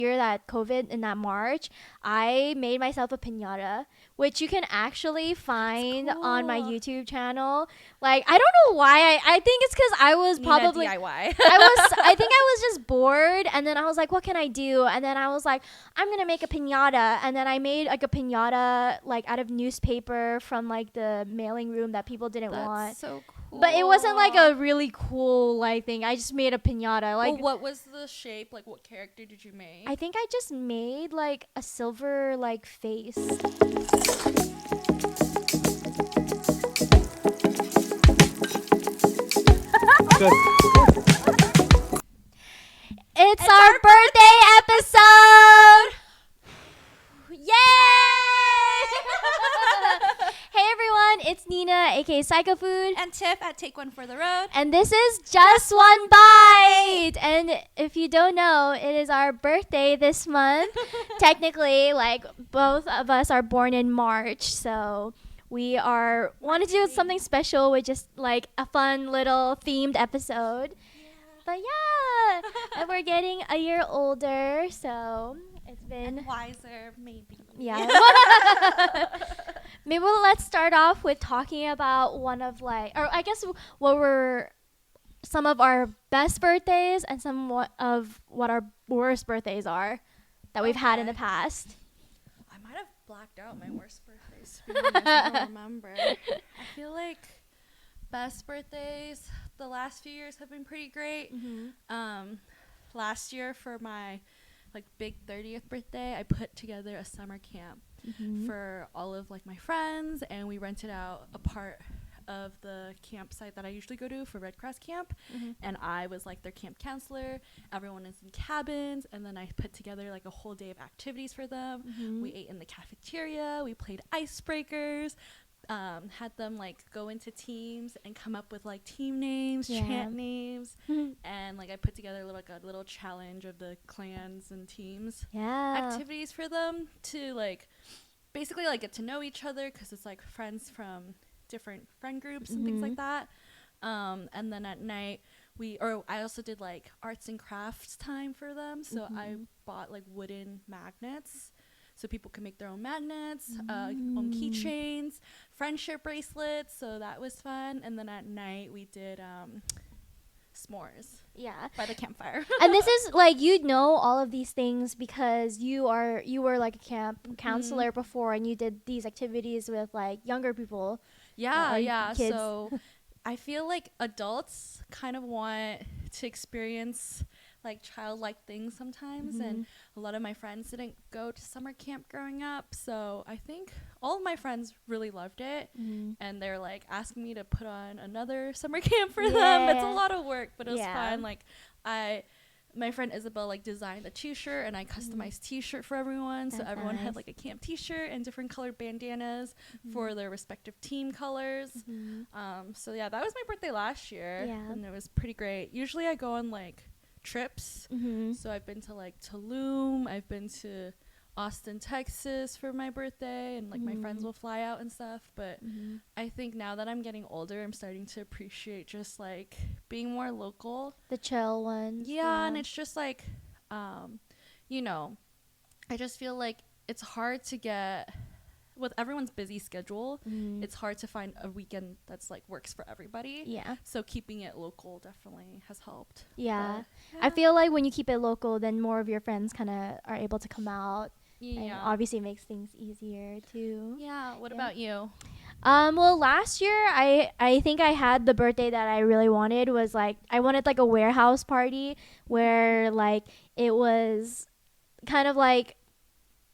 year that COVID in that March, I made myself a piñata, which you can actually find on my YouTube channel. Like, I don't know why. I think it's because I was Nina probably DIY. I think I was just bored, and then I was like, what can I do? And then I was like, I'm gonna make a piñata, and then I made like a piñata like out of newspaper from like the mailing room that people didn't want. That's so cool. But it wasn't like a really cool like thing. I just made a piñata. Like, well, what was the shape? Like, what character did you make? I think I just made like a silver like face. Good. It's our birthday episode! Yay! Hey everyone, it's Nina, aka Psycho Food. And Tiff at Take One for the Road. And this is Just One Bite! And if you don't know, it is our birthday this month. Technically, like, both of us are born in March, so we want to do something special with just like a fun little themed episode. But yeah, and we're getting a year older, so it's been And wiser, maybe. yeah. Maybe let's start off with talking about one of like, or I guess what were some of our best birthdays and some of what our worst birthdays are that we've had in the past. I might have blacked out my worst birthdays. To be honest, I don't remember. I feel like best birthdays the last few years have been pretty great. Mm-hmm. Last year for my like big 30th birthday, I put together a summer camp for all of like my friends, and we rented out a part of the campsite that I usually go to for Red Cross camp, and I was like their camp counselor. Everyone is in cabins, and then I put together like a whole day of activities for them. We ate in the cafeteria, we played icebreakers, had them like go into teams and come up with like team names, chant names, and like I put together a little challenge of the clans and teams activities for them to like basically like get to know each other, because it's like friends from different friend groups and things like that. And then at night I also did like arts and crafts time for them, so I bought like wooden magnets so people can make their own magnets, own keychains, friendship bracelets, so that was fun. And then at night we did s'mores by the campfire. And this is like, you know, all of these things because you were like a camp counselor before, and you did these activities with like younger people. Kids. So I feel like adults kind of want to experience like childlike things sometimes, and a lot of my friends didn't go to summer camp growing up, so I think all of my friends really loved it, and they're like asking me to put on another summer camp for them. It's a lot of work, but it was fun. Like my friend Isabel like designed the t-shirt, and I customized t-shirt for everyone. So everyone had like a camp t-shirt and different colored bandanas for their respective team colors. So yeah, that was my birthday last year, and it was pretty great. Usually I go on like trips, so I've been to like Tulum, I've been to Austin, Texas for my birthday, and like my friends will fly out and stuff. But I think now that I'm getting older, I'm starting to appreciate just like being more local, The chill ones. and it's just like you know, I just feel like it's hard to get with everyone's busy schedule. It's hard to find a weekend that's like works for everybody. So keeping it local definitely has helped. But, I feel like when you keep it local, then more of your friends kind of are able to come out. And obviously it makes things easier too. What about you? Well, last year I think I had the birthday that I really wanted. Was like, I wanted like a warehouse party where like it was kind of like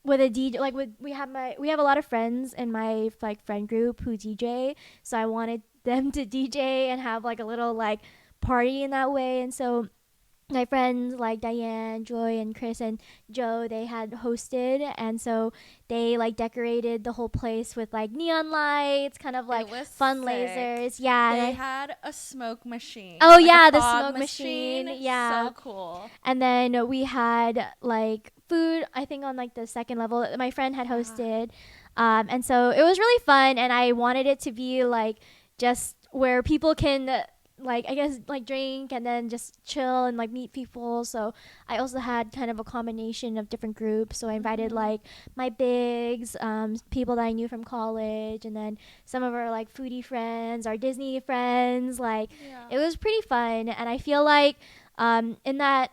with a DJ, like we have a lot of friends in my like friend group who DJ, so I wanted them to DJ and have like a little like party in that way. And so my friends like Diane, Joy, and Chris and Joe, they had hosted, and so they like decorated the whole place with like neon lights, kind of like fun sick. Lasers. They had a smoke machine. Oh, like yeah, a the fog smoke machine. So cool. And then we had like food, I think on like the second level my friend had hosted, and so it was really fun, and I wanted it to be like just where people can like I guess like drink and then just chill and like meet people. So I also had kind of a combination of different groups. So I invited like my bigs, people that I knew from college, and then some of our like foodie friends, our Disney friends. Like Yeah. it was pretty fun, and I feel like in that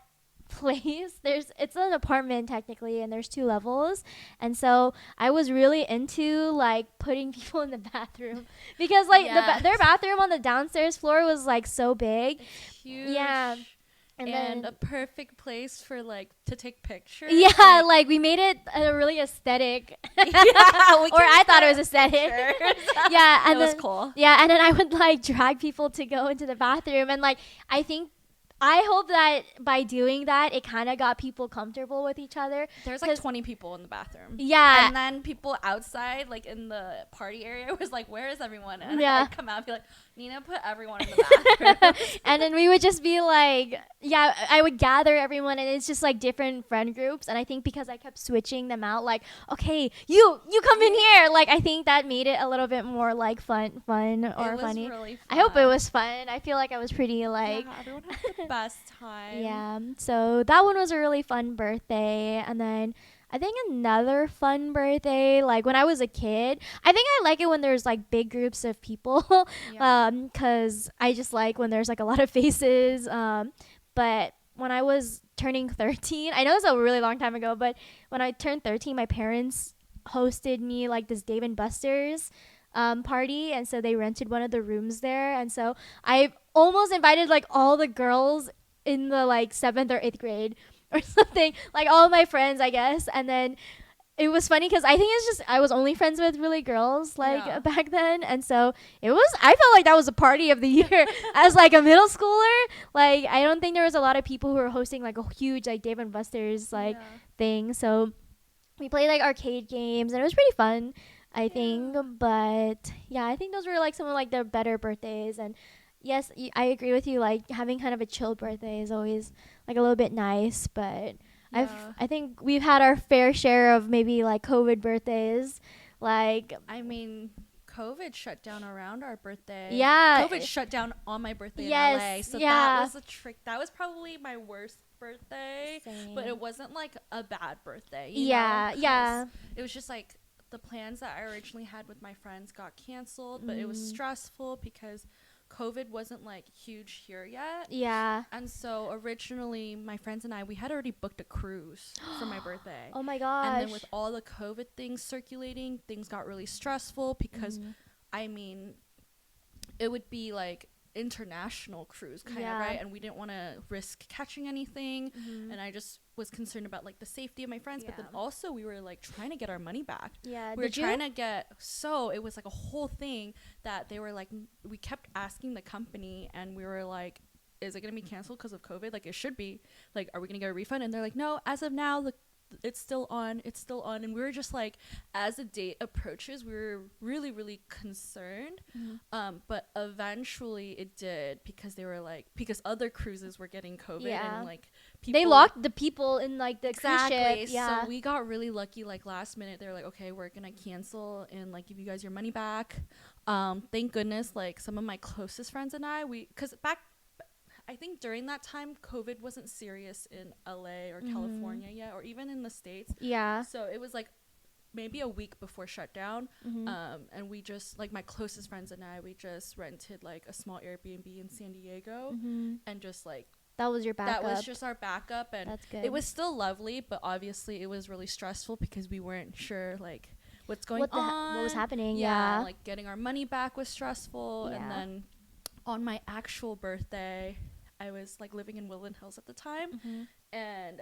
place it's an apartment technically, and there's 2 levels, and so I was really into like putting people in the bathroom because like their bathroom on the downstairs floor was like so big. It's huge. Yeah. And then a perfect place for like to take pictures. yeah, like we made it a really aesthetic. Yeah, or I thought it was aesthetic. Yeah, and it then was cool. yeah, and then I would like drag people to go into the bathroom, and like I hope that by doing that, it kind of got people comfortable with each other. There's like 20 people in the bathroom. Yeah. And then people outside, like in the party area, was like, where is everyone? And Yeah. I'd come out and be like, Nina, put everyone in the bathroom. And then we would just be like, yeah, I would gather everyone, and it's just like different friend groups. And I think because I kept switching them out, like, okay, you come in here. Like, I think that made it a little bit more like fun or it was funny. Really fun. I hope it was fun. I feel like I was pretty like, yeah, everyone had the best time. yeah. So that one was a really fun birthday. And then I think another fun birthday, like when I was a kid, I think I like it when there's like big groups of people. Yeah. 'Cause I just like when there's like a lot of faces. But when I was turning 13, I know it's a really long time ago, but when I turned 13, my parents hosted me like this Dave and Buster's party, and so they rented one of the rooms there, and so I almost invited like all the girls in the like 7th or 8th grade or something, like all of my friends, I guess. And then it was funny because I think it's just I was only friends with really girls like back then, and so I felt like that was a party of the year as like a middle schooler. Like I don't think there was a lot of people who were hosting like a huge like Dave and Buster's like thing, so we played like arcade games, and it was pretty fun, I think. But yeah, I think those were like some of like the better birthdays. And yes, I agree with you, like having kind of a chill birthday is always like a little bit nice. But I think we've had our fair share of maybe like COVID birthdays. Like I mean, COVID shut down around our birthday. Yeah. COVID shut down on my birthday in LA. So yeah. that was a trick. That was probably my worst birthday. Same. But it wasn't like a bad birthday. Yeah. You know? Yeah. It was just like the plans that I originally had with my friends got canceled, but it was stressful because COVID wasn't like huge here yet. Yeah. And so originally my friends and I, we had already booked a cruise for my birthday. Oh my gosh. And then with all the COVID things circulating, things got really stressful because I mean, it would be like international cruise kind of, right? And we didn't want to risk catching anything. And I just was concerned about like the safety of my friends, but then also we were like trying to get our money back. Yeah. We were trying to get, so it was like a whole thing that they were like, we kept asking the company, and we were like, is it going to be canceled because of COVID? Like it should be. Like, are we going to get a refund? And they're like, no, as of now, it's still on. And we were just like, as the date approaches, we were really, really concerned. But eventually it did, because they were like, because other cruises were getting COVID and like people, they locked the people in like the cruise ship. So we got really lucky. Like last minute, they were like, okay, we're gonna cancel and like give you guys your money back. Thank goodness, like some of my closest friends and because I think during that time, COVID wasn't serious in LA or California yet, or even in the States. Yeah. So it was like maybe a week before shutdown. And we just, like my closest friends and I, we just rented like a small Airbnb in San Diego and just like, that was your backup. That was just our backup. And that's good. It was still lovely, but obviously it was really stressful because we weren't sure like what's going on. What was happening. Yeah. Like getting our money back was stressful. And then on my actual birthday, I was like living in Woodland Hills at the time, and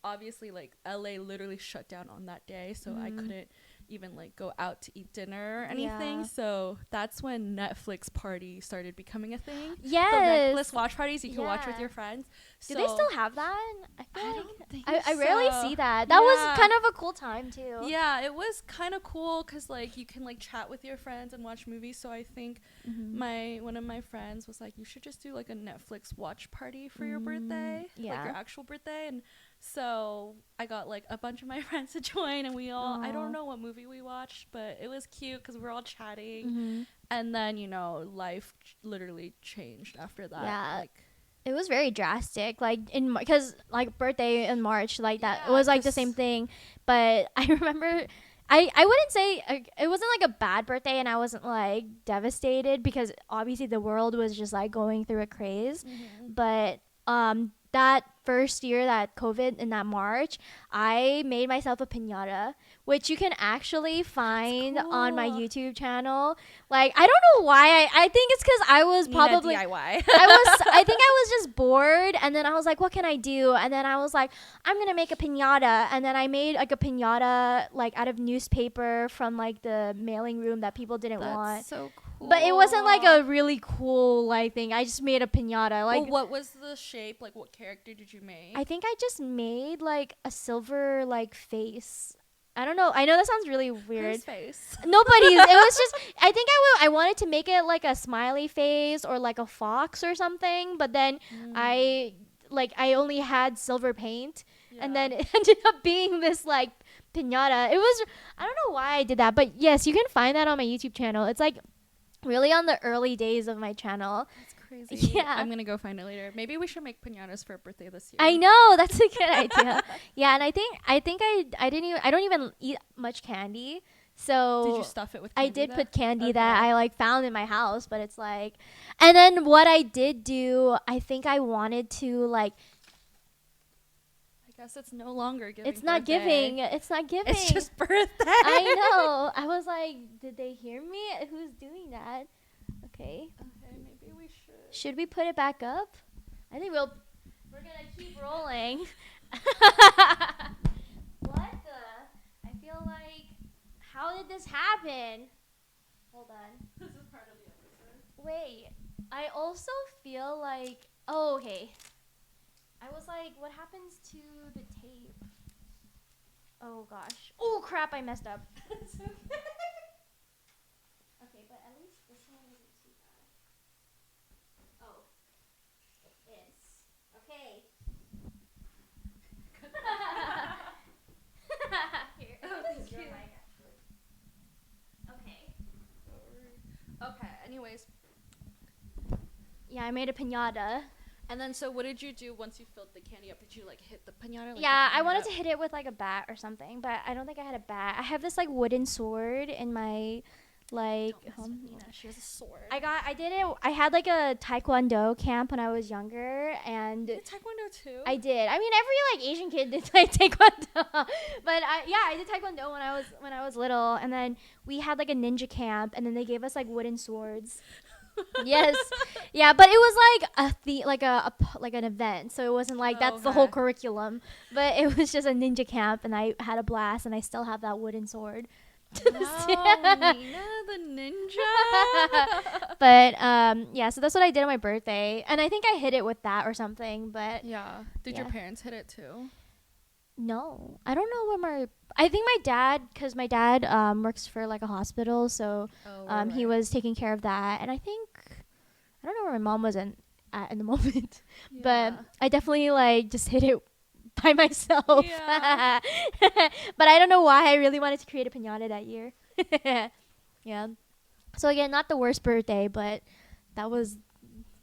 obviously like LA literally shut down on that day, so I couldn't even like go out to eat dinner or anything. So that's when Netflix party started becoming a thing. Yes. The Netflix watch parties you can watch with your friends. Do they still have that? I so. rarely see that. That was kind of a cool time too. Yeah, it was kind of cool because like you can like chat with your friends and watch movies. So I think one of my friends was like, you should just do like a Netflix watch party for your birthday, like your actual birthday. And So I got like a bunch of my friends to join, and we all, I Aw. don't know what movie we watched, but it was cute because we're all chatting. Mm-hmm. And then, you know, life literally changed after that. Yeah. Like, It was very drastic, like because like birthday in March, like that it yeah, was like the 'cause- same thing. But I remember, I wouldn't say it wasn't like a bad birthday, and I wasn't like devastated because obviously the world was just like going through a craze. Mhm. But that first year, that COVID in that March, I made myself a piñata, which you can actually find on my cool. YouTube channel. Like I don't know why. I think it's because I was Nina probably DIY. I think I was just bored, and then I was like, what can I do? And then I was like, I'm gonna make a piñata. And then I made like a piñata like out of newspaper from like the mailing room that people didn't want. That's so cool. But it wasn't like a really cool like thing. I just made a piñata. Like Well, what was the shape? Like, what character did you make? I think I just made like a silver like face. I don't know. I know that sounds really weird. Whose face? Nobody's. It was just. I think I wanted to make it like a smiley face or like a fox or something. But then I only had silver paint, and then it ended up being this like piñata. It was. I don't know why I did that, but yes, you can find that on my YouTube channel. It's like really on the early days of my channel. That's crazy. Yeah. I'm gonna go find it later. Maybe we should make piñatas for a birthday this year. I know, that's a good idea. Yeah, and I think I don't even eat much candy. So Did you stuff it with I candy did then? put candy Okay. that I like found in my house, but it's like, and then what I did do, I think I wanted to like, I guess it's no longer giving. it's not birthday. giving, it's not giving. It's just birthday. I know. I was like, did they hear me? Who's doing that? Okay. Okay, maybe we should. Should we put it back up? I think we're gonna keep rolling. What the? I feel like, how did this happen? Hold on. This is part of the episode. Wait. I also feel like, oh, okay. I was like, what happens to the tape? Oh gosh. Oh crap, I messed up. It's okay. Okay, but at least this one isn't too bad. Oh. It's. Okay. Here. Oh, This is thank your you. mic, actually. Okay. Okay. Anyways, Yeah, I made a piñata. and then so what did you do once you filled the candy up? Did you like hit the piñata? Like, Yeah, did you I wanted hang to hit it with like a bat or something, but I don't think I had a bat. I have this like wooden sword in my like it up? Don't mess with Nina. She has a sword. I had like a taekwondo camp when I was younger, and You did taekwondo too. I did. I mean, every like Asian kid did like taekwondo, but I did taekwondo when I was little, and then we had like a ninja camp, and then they gave us like wooden swords. Yes, yeah, but it was like like an event, so it wasn't like Oh, that's the whole okay. curriculum, but it was just a ninja camp, and I had a blast, and I still have that wooden sword. Wow, Nina the ninja. But yeah, so that's what I did on my birthday, and I think I hit it with that or something, but Yeah. Did your Yeah. parents hit it too? no, I don't know where I think my dad, because my dad works for like a hospital, so Oh, he was taking care of that, and I don't know where my mom was at in the moment, but I definitely like just hit it by myself. Yeah. But I don't know why I really wanted to create a piñata that year. Yeah. So again, not the worst birthday, but that was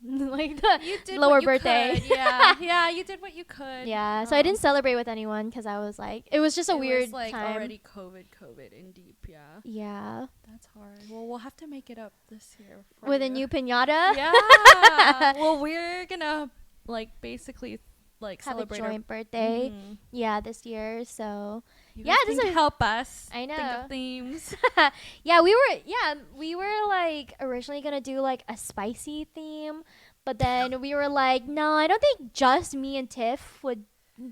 like the you did lower what you birthday. could. Yeah, yeah, you did what you could. Yeah. So I didn't celebrate with anyone because I was like, it was just a It weird was, like time. already COVID in deep. Yeah, Yeah. that's hard. Well, we'll have to make it up this year for With a you. new piñata. Yeah. Well, we're gonna like basically like Have a celebrate joint birthday. Mhm. Yeah, this year. So You Yeah, guys this can is- help us. I know. Think of themes. yeah, we were like originally gonna do like a spicy theme, but then we were like, no, I don't think just me and Tiff would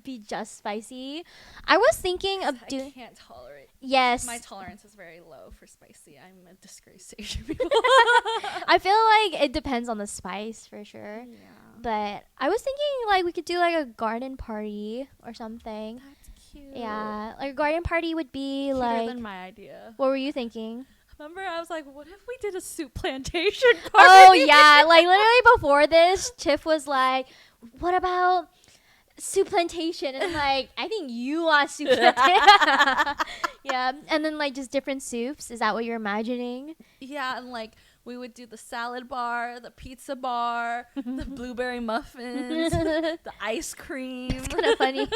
be just spicy. I was thinking of I doing can't tolerate. yes. My tolerance is very low for spicy. I'm a disgrace to Asian people. I feel like it depends on the spice for sure. Yeah. But I was thinking like we could do like a garden party or something. That's cute. Yeah, like a garden party would be Cuter like. than my idea. What were you thinking? Remember, I was like, what if we did a soup plantation party? Oh yeah, like literally before this, Tiff was like, "What about soup plantation, and I'm like, I think you want soup plantation. Yeah, and then like just different soups. Is that what you're imagining? Yeah, and like we would do the salad bar, the pizza bar, the blueberry muffins, the ice cream. It's kind of funny.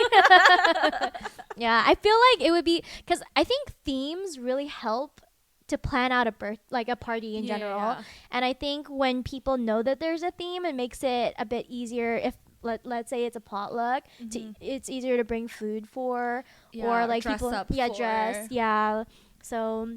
Yeah, I feel like it would be because I think themes really help to plan out a party in general. Yeah. And I think when people know that there's a theme, it makes it a bit easier. If let's say it's a potluck, it's easier to bring food for, or like dress people up dress, so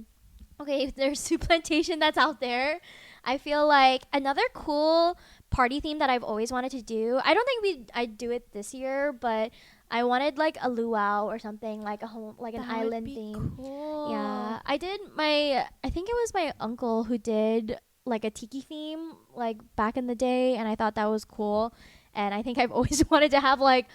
okay, if there's soup plantation that's out there, I feel like another cool party theme that I've always wanted to do. I don't think I'd do it this year, but I wanted like a luau or something, like a home, like an island theme. Cool. Yeah, I think it was my uncle who did like a tiki theme like back in the day, and I thought that was cool. And I think I've always wanted to have like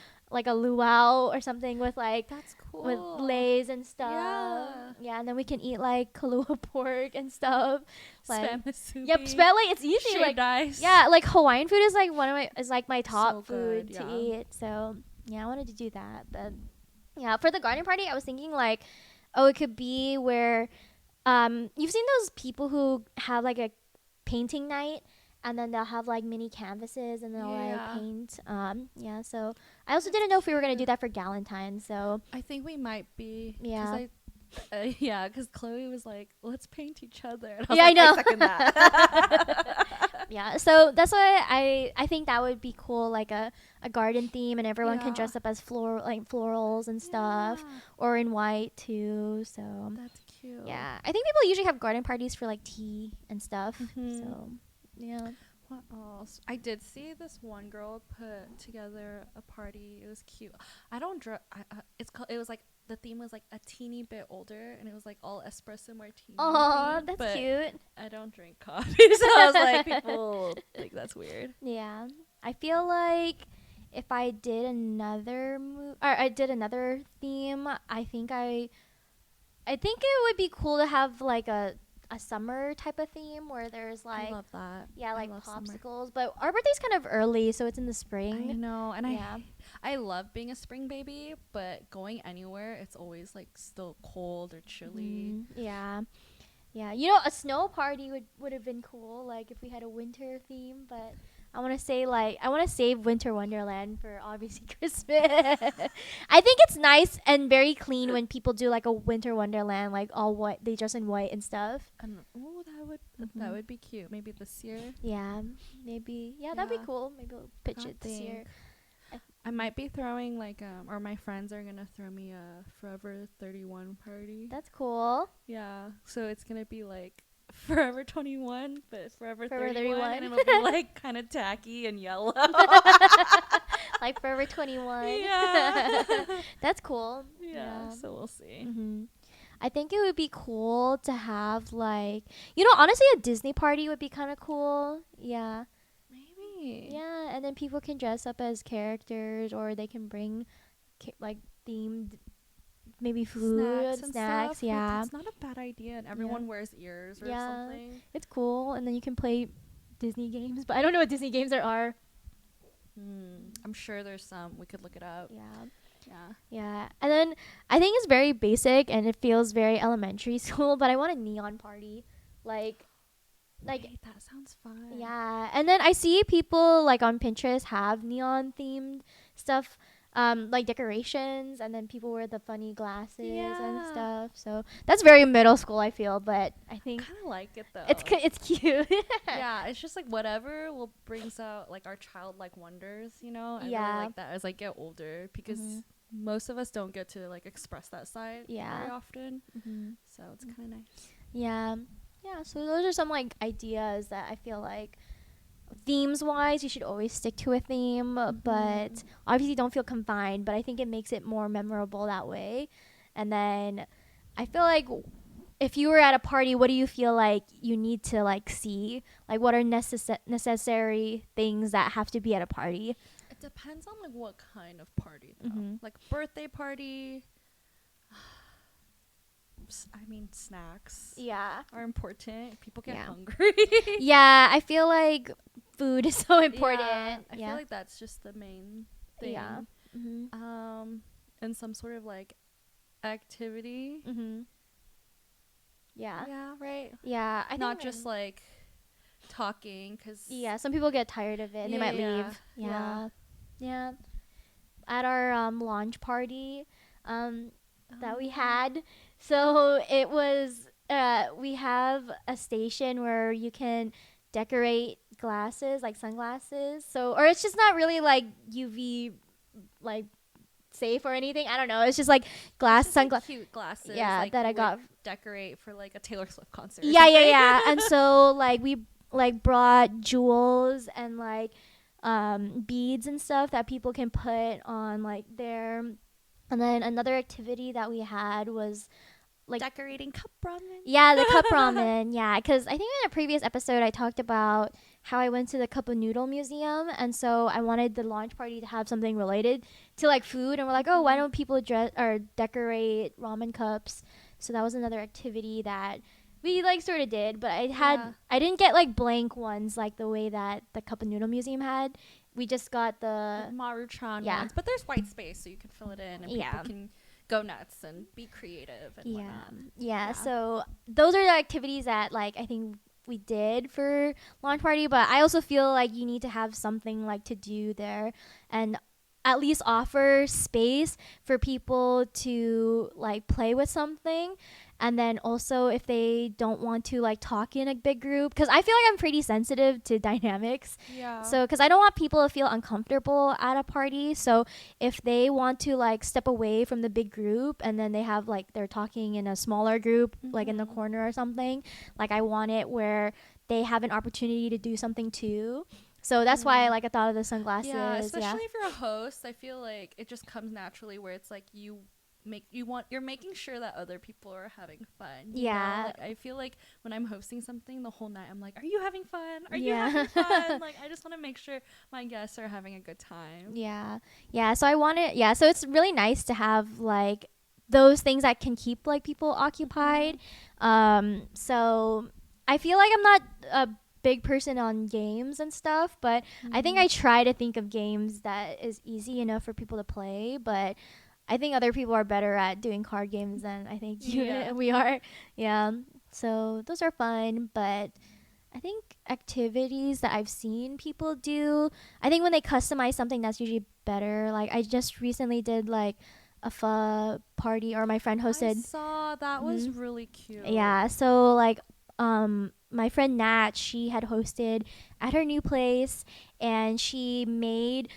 a luau or something with like That's cool. with leis and stuff. Yeah, and then we can eat like Kahlua pork and stuff. Like, spam musubi. yep, spam, like it's easy. Shaved Like ice. yeah, like Hawaiian food is like my top So food good, to yeah. eat. So yeah, I wanted to do that. But yeah, for the garden party, I was thinking like, oh, it could be where, you've seen those people who have like a painting night, and then they'll have like mini canvases and they'll like paint. Yeah. So I also didn't know if we were gonna do that for Galentine's. So I think we might be. Yeah. Because Chloe was like, let's paint each other. And I was Yeah, like, I know. I second that. yeah. So that's why I think that would be cool, like a garden theme, and everyone can Yeah. dress up as florals and stuff, Yeah. or in white too. So That's cute. yeah, I think people usually have garden parties for like tea and stuff. Mhm. So yeah. What else? I did see this one girl put together a party. It was cute. I don't draw. It was like the theme was like a teeny bit older, and it was like all espresso martini. Oh, themed, that's but cute. I don't drink coffee, so I was like, people think that's weird. Yeah, I feel like if I did another I did another theme, I think it would be cool to have like a summer type of theme where there's like I love that. yeah, like I love popsicles. summer. But our birthday's kind of early, so it's in the I spring. know, and Yeah. I love being a spring baby, but going anywhere, it's always like still cold or chilly. Yeah. Yeah. You know, a snow party would have been cool, like if we had a winter theme, but I want to save Winter Wonderland for obviously Christmas. I think it's nice and very clean when people do like a Winter Wonderland, like all white, they dress in white and stuff. And that would be cute. Maybe this year. Yeah, maybe. Yeah, that'd be Yeah. cool. Maybe we'll pitch I it this year. I might be throwing like or my friends are gonna throw me a Forever 31 party. That's cool. Yeah, so it's gonna be like Forever 21, but Forever 31, 31. and it'll be like kind of tacky and yellow. Like Forever 21. Yeah. That's cool. Yeah, so we'll see. I think it would be cool to have like, you know, honestly, a Disney party would be kind of cool. Yeah. Maybe. Yeah, and then people can dress up as characters, or they can bring like themed maybe food, and snacks. stuff. Yeah. That's not a bad idea. And everyone wears ears or Yeah. something. It's cool, and then you can play Disney games, but I don't know what Disney games there are. I'm sure there's some. We could look it up. Yeah. Yeah. Yeah. And then I think it's very basic and it feels very elementary school, but I want a neon party. Like Wait, that sounds fun. yeah. And then I see people like on Pinterest have neon themed stuff, like decorations, and then people wear the funny glasses and Yeah. stuff. So that's very middle school, I feel, but I think Kind of like it though. it's cute. Yeah, it's just like whatever will brings out like our childlike wonders, you know. I Yeah. really like that as I get older because most of us don't get to like express that side Yeah. very often. So it's kind of nice. Yeah. Yeah, so those are some like ideas that I feel like themes wise you should always stick to a theme, but obviously don't feel confined, but I think it makes it more memorable that way. And then I feel like if you were at a party, what do you feel like you need to like see? Like what are necessary things that have to be at a party? It depends on like what kind of party though. Like birthday party. I mean, snacks Yeah. are important. People get Yeah. hungry. Yeah, I feel like food is so important. I feel like that's just the main thing. Yeah. and some sort of like activity. Yeah. Yeah, right. Yeah, I think not just like talking, because yeah, some people get tired of it and they might leave. Yeah. At our launch party that we had, so it was we have a station where you can decorate glasses, like sunglasses, so, or it's just not really like UV like safe or anything, I don't know, it's just like glass sunglasses, like cute glasses, yeah, like that I got decorate for like a Taylor Swift concert or yeah something. and so like we like brought jewels and like beads and stuff that people can put on like their, and then another activity that we had was like decorating cup ramen. Yeah, the cup ramen. Yeah, because I think in a previous episode I talked about how I went to the cup of noodle museum, and so I wanted the launch party to have something related to like food, and we're like, oh, why don't people dress or decorate ramen cups? So that was another activity that we like sort of did, but I didn't get like blank ones like the way that the cup of noodle museum had. We just got the Maruchan ones, but there's white space so you can fill it in and people can go nuts and be creative and whatnot. Yeah, so those are the activities that like I think we did for launch party, but I also feel like you need to have something like to do there and at least offer space for people to like play with something. And then also if they don't want to like talk in a big group, because I feel like I'm pretty sensitive to dynamics, so because I don't want people to feel uncomfortable at a party, so if they want to like step away from the big group and then they have like they're talking in a smaller group like in the corner or something, like I want it where they have an opportunity to do something too. So that's why like I thought of the sunglasses. Yeah, especially if you're a host, I feel like it just comes naturally where it's like you're making sure that other people are having fun. You know? Like, I feel like when I'm hosting something the whole night, I'm like, are you having fun? Are you having fun? Like, I just want to make sure my guests are having a good time. Yeah. So I want it. Yeah. So it's really nice to have like those things that can keep like people occupied. So I feel like I'm not a big person on games and stuff, but I think I try to think of games that is easy enough for people to play, but I think other people are better at doing card games than I think we are. Yeah. So those are fun, but I think activities that I've seen people do, I think when they customize something, that's usually better. Like I just recently did like a pho party, or my friend hosted. I saw that was really cute. Yeah. So like my friend Nat, she had hosted at her new place, and she made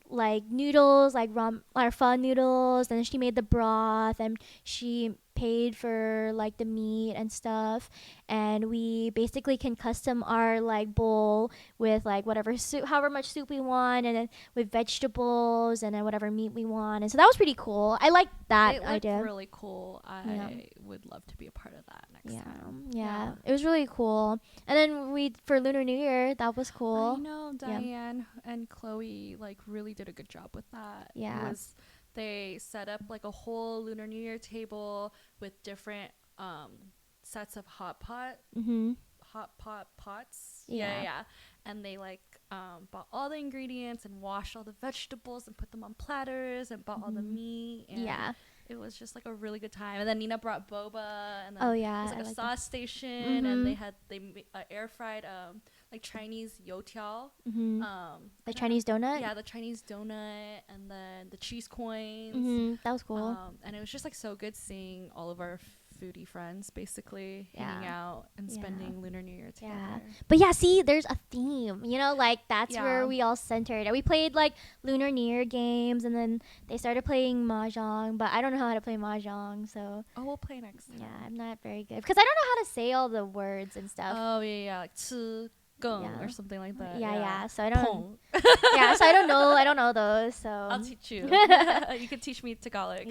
like noodles, like or pho noodles, and she made the broth, and she paid for like the meat and stuff, and we basically can custom our like bowl with like whatever soup, however much soup we want, and then with vegetables, and then whatever meat we want. And so that was pretty cool. I like that idea. It looked really cool. I would love to be a part of that next time. Yeah, it was really cool. And then for Lunar New Year, that was cool. I know Diane and Chloe like really did a good job with that. They set up like a whole Lunar New Year table with different sets of hot pot pots. Yeah. And they like bought all the ingredients and washed all the vegetables and put them on platters and bought all the meat. And it was just like a really good time. And then Nina brought boba, and then it was like a sauce station, and they air fried like Chinese youtiao. The Chinese donut? Yeah, the Chinese donut, and then the cheese coins. That was cool. And it was just like so good seeing all of our foodie friends basically hanging out and spending Lunar New Year together. But see, there's a theme, you know, like that's where we all centered. And we played like Lunar New Year games, and then they started playing mahjong, but I don't know how to play mahjong, so we'll play next time. Yeah, I'm not very good because I don't know how to say all the words and stuff. Like 吃 or something like that. So I don't. So I don't know those. So I'll teach you. You can teach me Tagalog.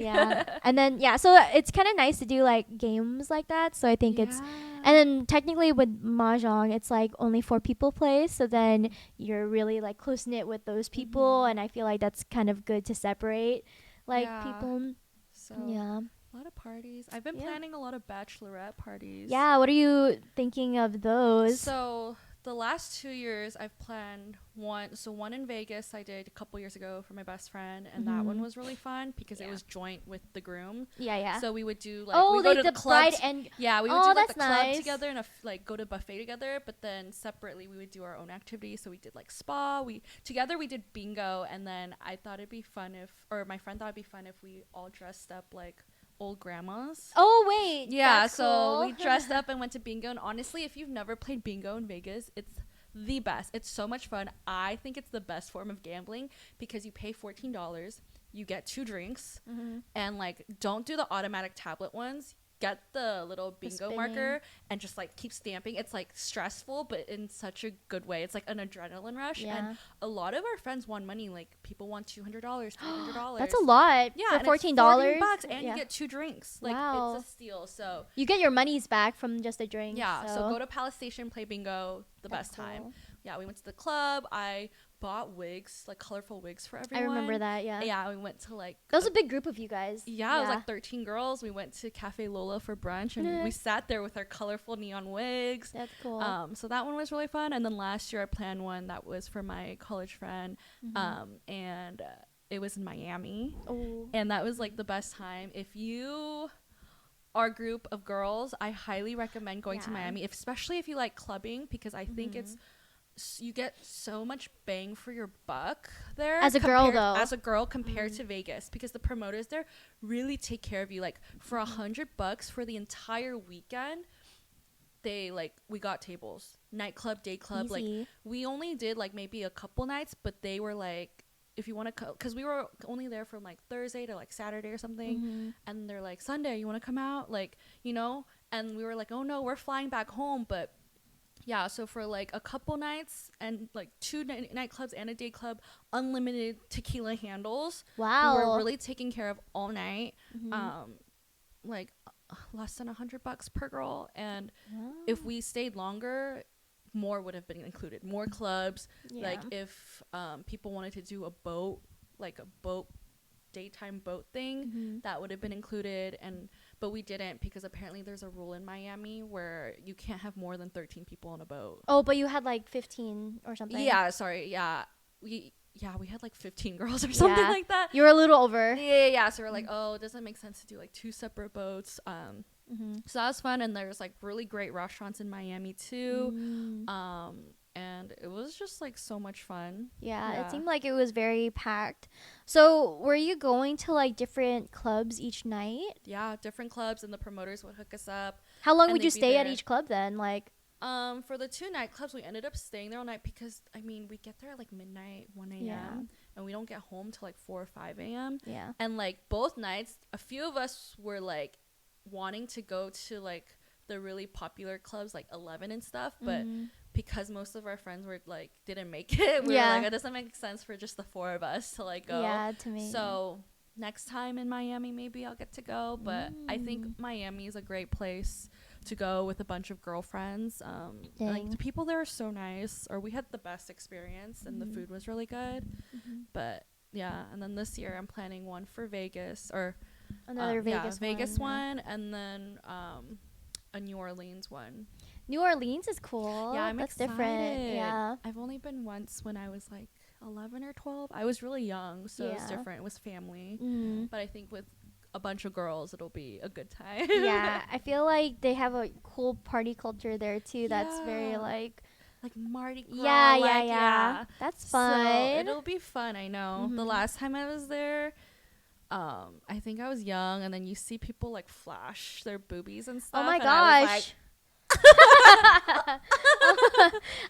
And then so it's kind of nice to do like games like that. So I think it's, and then technically with mahjong, it's like only 4 people play. So then you're really like close knit with those people, and I feel like that's kind of good to separate like people. So a lot of parties. I've been planning a lot of bachelorette parties. Yeah, what are you thinking of those? So The last 2 years I've planned one in Vegas I did a couple years ago for my best friend, and that one was really fun because it was joint with the groom. Yeah. So we would do like oh, we go to the bride clubs. and Yeah, we would do like the club nice. together and like go to buffet together, but then separately we would do our own activities. So we did like spa. We did bingo, and then I thought it'd be fun my friend thought it'd be fun if we all dressed up like old grandmas. Oh wait, yeah, that's so cool. we dressed up and went to bingo, and honestly, if you've never played bingo in Vegas, it's the best. It's so much fun. I think it's the best form of gambling because you pay $14, you get 2 drinks, and like don't do the automatic tablet ones. Get the little bingo marker and just like keep stamping. It's like stressful, but in such a good way. It's like an adrenaline rush. And a lot of our friends won money. Like people won $200, $300. That's a lot. Yeah, for $14 bucks, and you get 2 drinks. Like it's a steal. So you get your monies back from just a drink. Yeah. So go to Palace Station, play bingo. That's best time. Yeah, we went to the club. I bought wigs, like colorful wigs for everyone. I remember that. Yeah, we went to like that was a big group of you guys. Yeah, it was like 13 girls. We went to Cafe Lola for brunch, and we sat there with our colorful neon wigs. That's cool. So that one was really fun. And then last year I planned one that was for my college friend, and it was in Miami. And that was like the best time. If you are a group of girls, I highly recommend going to Miami, especially if you like clubbing, because I think you get so much bang for your buck there as a girl compared to Vegas, because the promoters there really take care of you. Like for $100 for the entire weekend, we got tables, nightclub, day club. Easy. Like we only did like maybe a couple nights, but they were like, if you want to because we were only there from like Thursday to like Saturday or something, and they're like, Sunday, you want to come out, like, you know? And we were like, oh no, we're flying back home. But yeah, so for like a couple nights and like 2 nightclubs and a day club, unlimited tequila handles. Wow. We were really taken care of all night. Like less than $100 per girl. And if we stayed longer, more would have been included. More clubs. Like if people wanted to do a boat, like a daytime boat thing, that would have been included. But we didn't, because apparently there's a rule in Miami where you can't have more than 13 people on a boat. Oh, but you had like 15 or something. Yeah, sorry. Yeah. We had like 15 girls or something like that. You were a little over. Yeah. So we're like, oh, it doesn't make sense to do like 2 separate boats. So that was fun. And there's like really great restaurants in Miami too. And it was just like so much fun. Yeah, it seemed like it was very packed. So were you going to like different clubs each night? Yeah, different clubs, and the promoters would hook us up. How long would you stay at each club then? Like, for the 2 nightclubs, we ended up staying there all night because, I mean, we get there at like midnight, 1 a.m. And we don't get home till like 4 or 5 a.m. Yeah. And like both nights, a few of us were like wanting to go to like the really popular clubs like 11 and stuff, but because most of our friends were like didn't make it, we were like, it doesn't make sense for just the 4 of us to like go. Yeah, to me. So next time in Miami, maybe I'll get to go. But I think Miami is a great place to go with a bunch of girlfriends. Like the people there are so nice, or we had the best experience, and the food was really good. But yeah, and then this year I'm planning one for Vegas, or another Vegas one, and then a New Orleans one. New Orleans is cool. Yeah, That's excited. different. Yeah, I've only been once when I was like 11 or 12. I was really young, so it was different. It was family. But I think with a bunch of girls, it'll be a good time. Yeah, I feel like they have a cool party culture there too. That's very like Mardi Gras. Yeah. That's fun. So it'll be fun. I know. The last time I was there, I think I was young, and then you see people like flash their boobies and stuff. Oh my and gosh.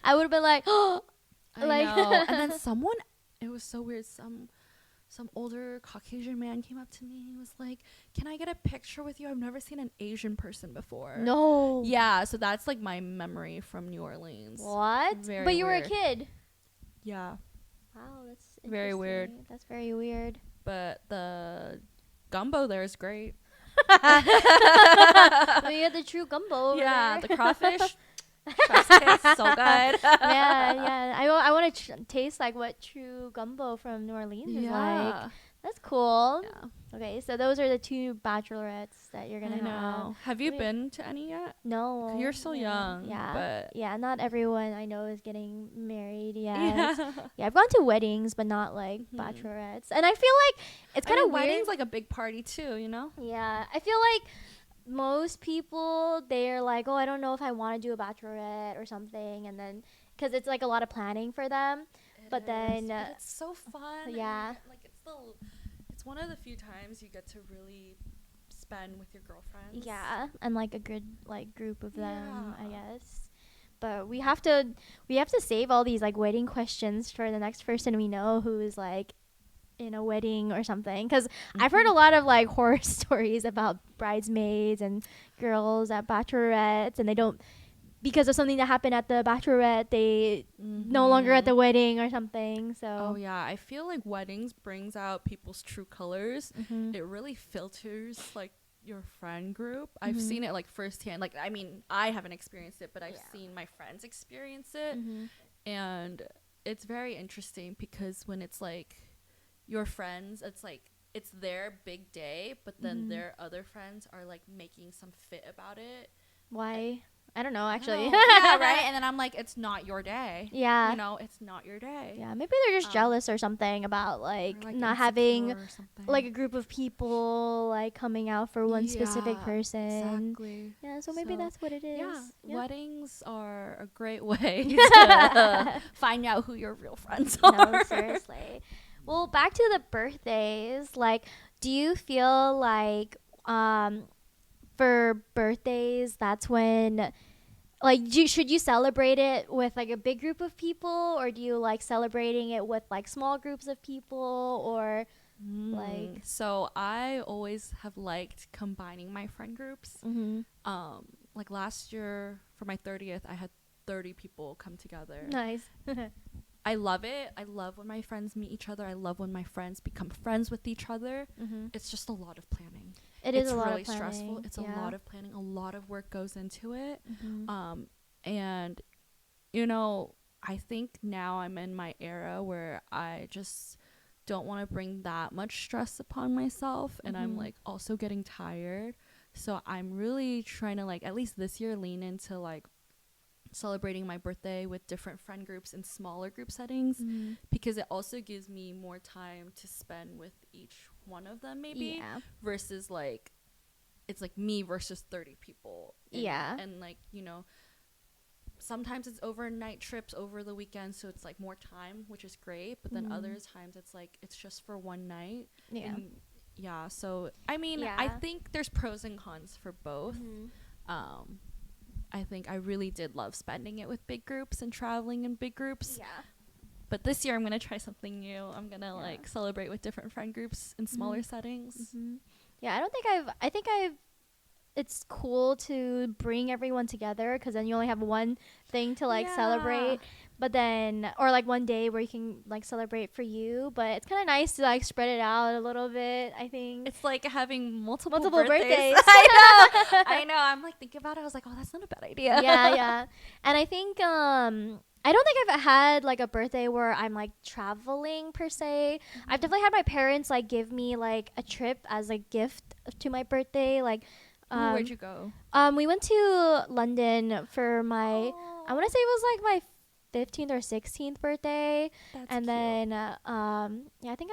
I would have been like, oh, I know. And then someone, it was so weird. Some older Caucasian man came up to me and he was like, "Can I get a picture with you? I've never seen an Asian person before." No. Yeah, so that's like my memory from New Orleans. What? Very but you weird. were a kid. Yeah. Wow, that's very weird. That's very weird. But the gumbo there is great. Well, you had the true gumbo over there. The crawfish. Trust me, it's so good. Yeah. I want to taste like what true gumbo from New Orleans is like. That's cool. Yeah. Okay, so those are the 2 bachelorettes that you're gonna I know. Have you Wait. been to any yet? No. You're so young. Yeah. But Yeah, not everyone I know is getting married yet. yeah. Yeah, I've gone to weddings, but not like bachelorettes. And I feel like it's kind of weird. Weddings like a big party too, you know? Yeah, I feel like most people they're like, oh, I don't know if I want to do a bachelorette or something, and then because it's like a lot of planning for them. But then, but it's so fun. yeah. And, like it's one of the few times you get to really spend with your girlfriends. Yeah, and like a good like group of them, I Yeah. guess. But we have to save all these like wedding questions for the next person we know who is like in a wedding or something, because I've heard a lot of like horror stories about bridesmaids and girls at bachelorettes, and they don't, because of something that happened at the bachelorette, they no longer at the wedding or something. So Oh yeah, I feel like weddings brings out people's true colors. It really filters like your friend group. I've seen it like firsthand. Like I mean, I haven't experienced it, but I've seen my friends experience it. And it's very interesting because when it's like your friends, it's like it's their big day, but then their other friends are like making some fit about it. why? I don't know, actually. Yeah, right. And then I'm like, it's not your day. Yeah. You know, it's not your day. Yeah, maybe they're just jealous or something about like, Like not having insecure or something. like a group of people like coming out for one specific Yeah, person. Exactly. Yeah, so maybe So, that's what it is. Yeah, weddings are a great way to find out who your real friends are. No, seriously. Well, back to the birthdays. Like, do you feel like for birthdays, that's when like should you celebrate it with like a big group of people, or do you like celebrating it with like small groups of people, or like So I always have liked combining my friend groups. Like last year for my 30th, I had 30 people come together. nice. I love it. I love when my friends meet each other. I love when my friends become friends with each other. It's just a lot of planning. It's a lot really of planning. stressful. It's a lot of planning. A lot of work goes into it. And you know, I think now I'm in my era where I just don't want to bring that much stress upon myself, and I'm like also getting tired. So I'm really trying to like at least this year lean into like celebrating my birthday with different friend groups in smaller group settings, because it also gives me more time to spend with each one of them maybe, versus like it's like me versus 30 people. And like, you know, sometimes it's overnight trips over the weekend, so it's like more time, which is great, but then other times it's like it's just for one night. So I mean, I think there's pros and cons for both. I think I really did love spending it with big groups and traveling in big groups. But this year I'm going to try something new. I'm going to like celebrate with different friend groups in smaller settings. Yeah, I think it's cool to bring everyone together, because then you only have one thing to like celebrate, but then, or like one day where you can like celebrate for you, but it's kind of nice to like spread it out a little bit. I think it's like having multiple birthdays. I know. I'm like thinking about it. I was like, oh, that's not a bad idea. Yeah. And I think I don't think I've had like a birthday where I'm like traveling per se. I've definitely had my parents like give me like a trip as a gift to my birthday. Like where'd you go? We went to London for my, I want to say it was like my 15th or 16th birthday. That's and cute. then I think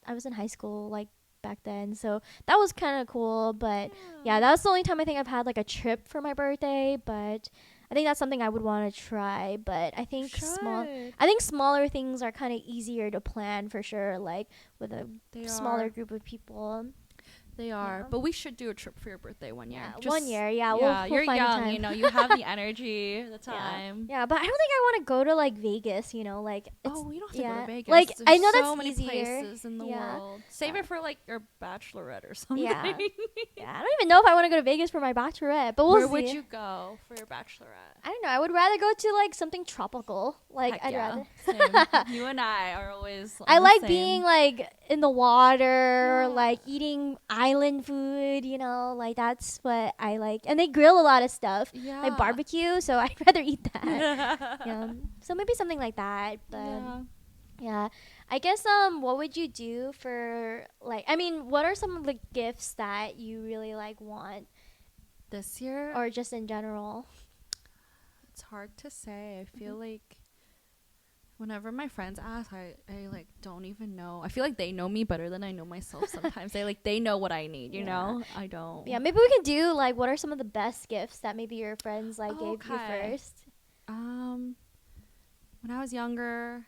I was in high school like back then, so that was kind of cool. But yeah, that's the only time I think I've had like a trip for my birthday. But I think that's something I would want to try. But I think smaller things are kind of easier to plan for sure, like with a smaller group of people. They are, but we should do a trip for your birthday one year. Yeah, 1 year. Yeah, we'll you're find young, time. you know. You have the energy, the time. Yeah, but I don't think I want to go to like Vegas. You know, like we don't have to go to Vegas. Like There's I know so that's many easier. places in the world. Save it for like your bachelorette or something. Yeah, I don't even know if I want to go to Vegas for my bachelorette, but we'll see. Where would you go for your bachelorette? I don't know. I would rather go to like something tropical. Like Heck I'd yeah. rather. Same. You and I are always. I like being like in the water, or like eating island food. You know, like that's what I like. And they grill a lot of stuff, like barbecue. So I'd rather eat that. So maybe something like that. But Yeah. I guess what would you do for like I mean, what are some of the gifts that you really like want This year, or just in general? it's hard to say. I Mhm. feel like whenever my friends ask, I like don't even know. I feel like they know me better than I know myself sometimes. They know what I need, you Yeah. know? I don't. Yeah, maybe we can do like what are some of the best gifts that maybe your friends like Oh, gave you okay. first? Um when I was younger,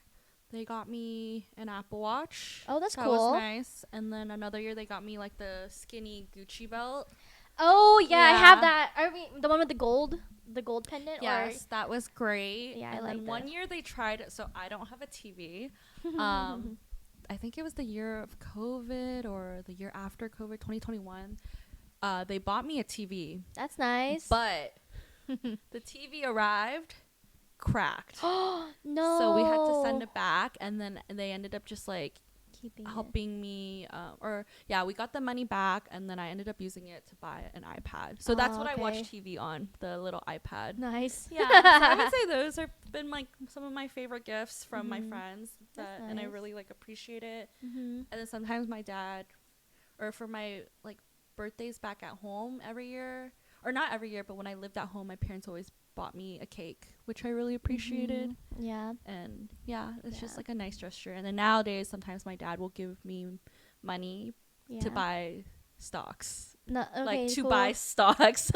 they got me an Apple Watch. Oh, that's That was cool. nice. And then another year they got me like the skinny Gucci belt. Oh, yeah, I have Yeah. that. I mean, the one with the gold pendant or Yes, that was great. yeah, I And like then one that. year they tried, so I don't have a TV. Um, I think it was the year of COVID or the year after COVID, 2021. They bought me a TV, That's nice. but the TV arrived cracked. Oh, So we had to send no. it back, and then they ended up just like Keeping it. helping me or yeah, we got the money back, and then I ended up using it to buy an iPad. So that's Oh, what I watch okay. TV on, the little iPad. Nice. Yeah, so I would say those have been like some of my favorite gifts from my Mhm. friends That's that, and I nice. really like appreciate it. Mhm. And then sometimes my dad, or for my like birthdays back at home every year, or not every year, but when I lived at home, my parents always bought me a cake, which I really appreciated. Mhm. Yeah. And yeah, it's just Yeah. like a nice gesture. And then nowadays, sometimes my dad will give me money to Yeah. buy stocks, No, like okay, to buy cool. stocks.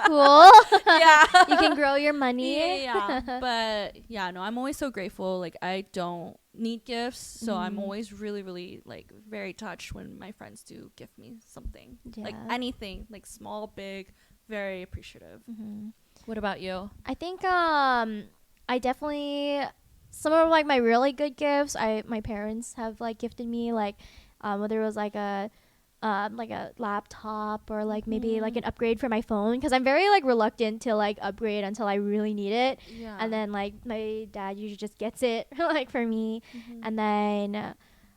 Cool. Yeah. You can grow your Yeah, money. yeah, yeah. But yeah, no, I'm always so grateful. Like I don't need gifts, so I'm Mhm. always really, really like very touched when my friends do gift me something, like Yeah. anything, like small, big, very appreciative. Mhm. What about you? I think I definitely some of like my really good gifts I my parents have like gifted me like whether it was like a laptop or like maybe like Mm-hmm. an upgrade for my phone because I'm very like reluctant to like upgrade until I really need it, Yeah. and then like my dad usually just gets it like for me, Mm-hmm. and then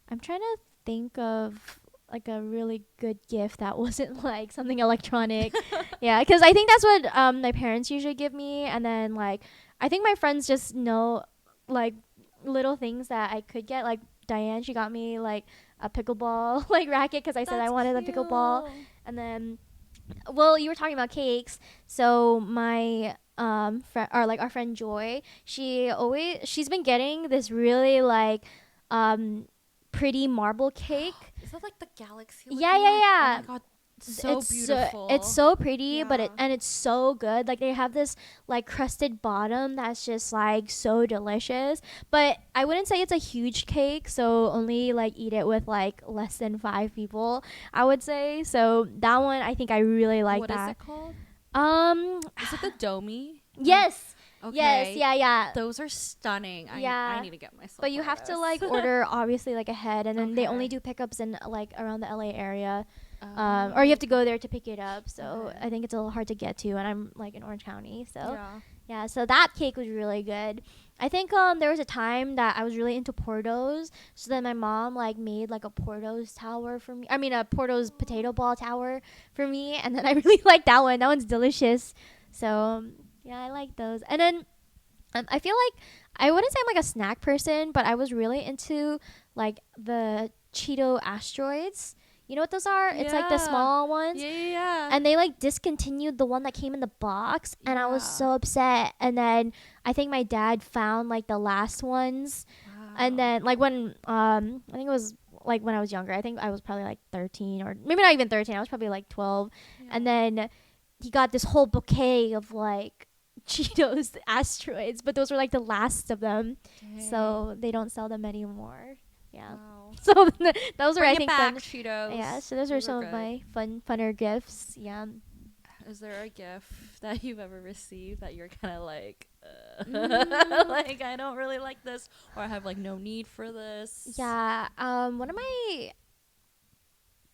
I'm trying to think of like a really good gift that wasn't like something electronic. Yeah, because I think that's what my parents usually give me, and then like I think my friends just know like little things that I could get. Like Diane, she got me like a pickleball like racket because I said I That's wanted a pickleball, cute. and then well, you were talking about cakes, so my or like our friend Joy, she's been getting this really like um pretty marble cake. Is that like the galaxy Yeah, looking yeah, one? Oh yeah. my god, so It's beautiful. so pretty, but Yeah. it's so good. Like they have this like crusted bottom that's just like so delicious. But I wouldn't say it's a huge cake, so only like eat it with like less than 5 people, I would say. So that one I think I really like What is that. it called? Um Is it the Domi? yes. Yes, Okay. yeah, yeah. Those are stunning. I Yeah. need to get myself But you one of have to those. like order obviously like ahead, and then they only Okay. do pickups in like around the LA area. Or you Oh, have to go there to pick it up. So okay. I think it's a little hard to get to, and I'm like in Orange County. So Yeah. yeah, so that cake was really good. I think there was a time that I was really into Portos, so then my mom like made like a Portos tower for me. I mean a Portos potato ball tower for me, and then I really like that one. That one's delicious. So yeah, I like those. And then I feel like I wouldn't say I'm like a snack person, but I was really into like the Cheeto asteroids. You know what those are? It's like the Yeah. small ones. Yeah, yeah, And they like discontinued the one that came in the box, and I was yeah. so upset. And then I think my dad found like the last ones, and Wow. then like when I think it was like when I was younger. I think I was probably like 13 or maybe not even 13. I was probably like 12. Yeah. And then he got this whole bouquet of like Cheetos asteroids, but those were like the last of them, Dang. so they don't sell them anymore. Yeah. Wow. So those were I Bring it think back, fun. Cheetos. Yeah. So those are Those were some of good. my funner gifts. Yeah. Is there a gift that you've ever received that you're kind of like, Mm, like I don't really like this, or I have like no need for this? yeah. One of my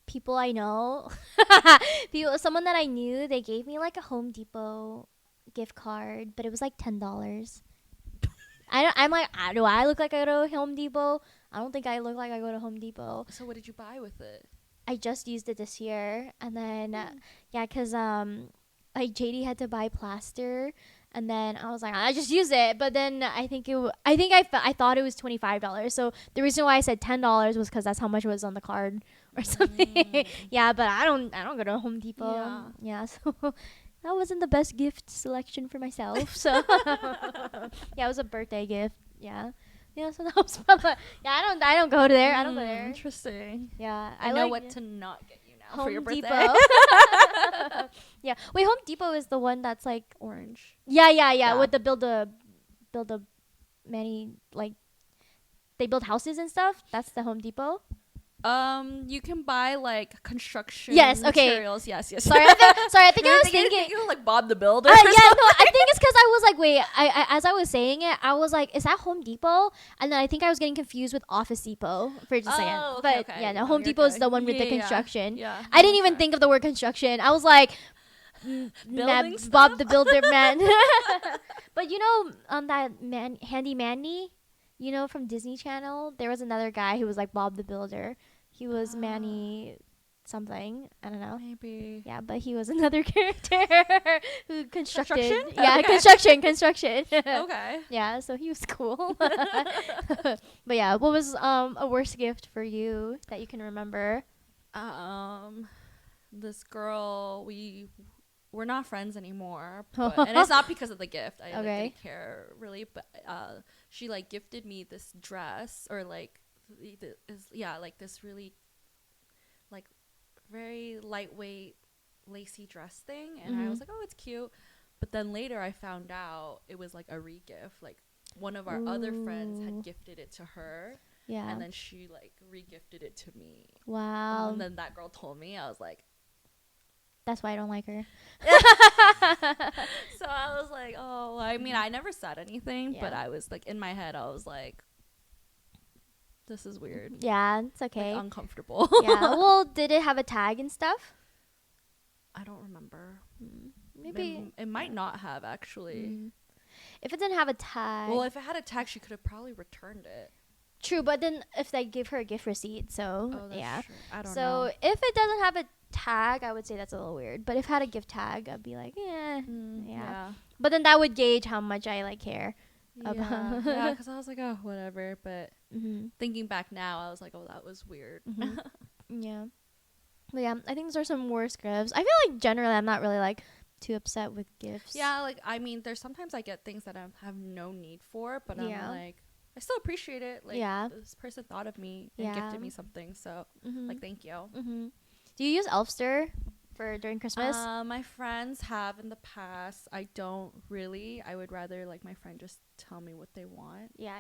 people I know, someone that I knew, they gave me like a Home Depot gift card, but it was like $10. I'm like, do I look like I go to Home Depot? I don't think I look like I go to Home Depot. So what did you buy with it? I just used it this year, and then Hmm. yeah, cause like JD had to buy plaster, And then I was like, I just use it. But then I thought it was $25. So the reason why I said $10 was because that's how much was on the card or something. Yeah, but I don't go to Home Depot. Yeah, so that wasn't the best gift selection for myself. So yeah, it was a birthday gift. Yeah. Yeah, so that was probably, I don't go there. I don't go there. Interesting. Yeah, I know what to not get you now Home for your birthday. Depot. Yeah. Wait, Home Depot is the one that's like Orange. Yeah. With the build a many, like, they build houses and stuff. That's the Home Depot. You can buy like construction materials. Yes. Sorry, I think I was thinking like Bob the Builder. Yeah, no, I think it's because I was like, wait, I as I was saying it, I was like, is that Home Depot? And then I think I was getting confused with Office Depot for just a second. Okay, but yeah, no, Home Depot is the one with the construction. Yeah. I didn't even think of the word construction. I was like, Bob the Builder man. But you know, on that Handy Manny, you know, from Disney Channel, there was another guy who was like Bob the Builder. He was Manny something. I don't know. Maybe. Yeah, but he was another character who constructed. Construction? Yeah, Okay. construction. Okay. Yeah, so he was cool. But yeah, what was a worst gift for you that you can remember? This girl, we're not friends anymure, but, and it's not because of the gift. I didn't care really, but she like gifted me this dress, or like this really like very lightweight lacy dress thing, and I was like, oh, it's cute. But then later I found out it was like a re-gift. Like one of our other friends had gifted it to her. Yeah. And then she like re-gifted it to me. Wow. And then that girl told me, I was like, that's why I don't like her. So I was like, oh, I mean, I never said anything, but I was like, in my head, I was like, this is weird. Yeah, it's okay. Like, uncomfortable. Yeah. Well, did it have a tag and stuff? I don't remember. Maybe. It might not have, actually. If it didn't have a tag. Well, if it had a tag, she could have probably returned it. True, but then if they give her a gift receipt, so that's true. I don't know. So if it doesn't have a tag, I would say that's a little weird. But if it had a gift tag, I'd be like, yeah. But then that would gauge how much I like care about. Yeah, because I was like, oh, whatever. But thinking back now, I was like, oh, that was weird. Yeah. But yeah, I think those are some worst gifts. I feel like generally I'm not really like too upset with gifts. Yeah, like I mean, there's sometimes I get things that I have no need for, but I'm like, I still appreciate it. Like, this person thought of me and gifted me something. So, like, thank you. Do you use Elfster for during Christmas? My friends have in the past. I don't really. I would rather, like, my friend just tell me what they want. Yeah.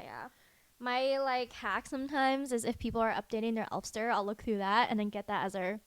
My, like, hack sometimes is if people are updating their Elfster, I'll look through that and then get that as our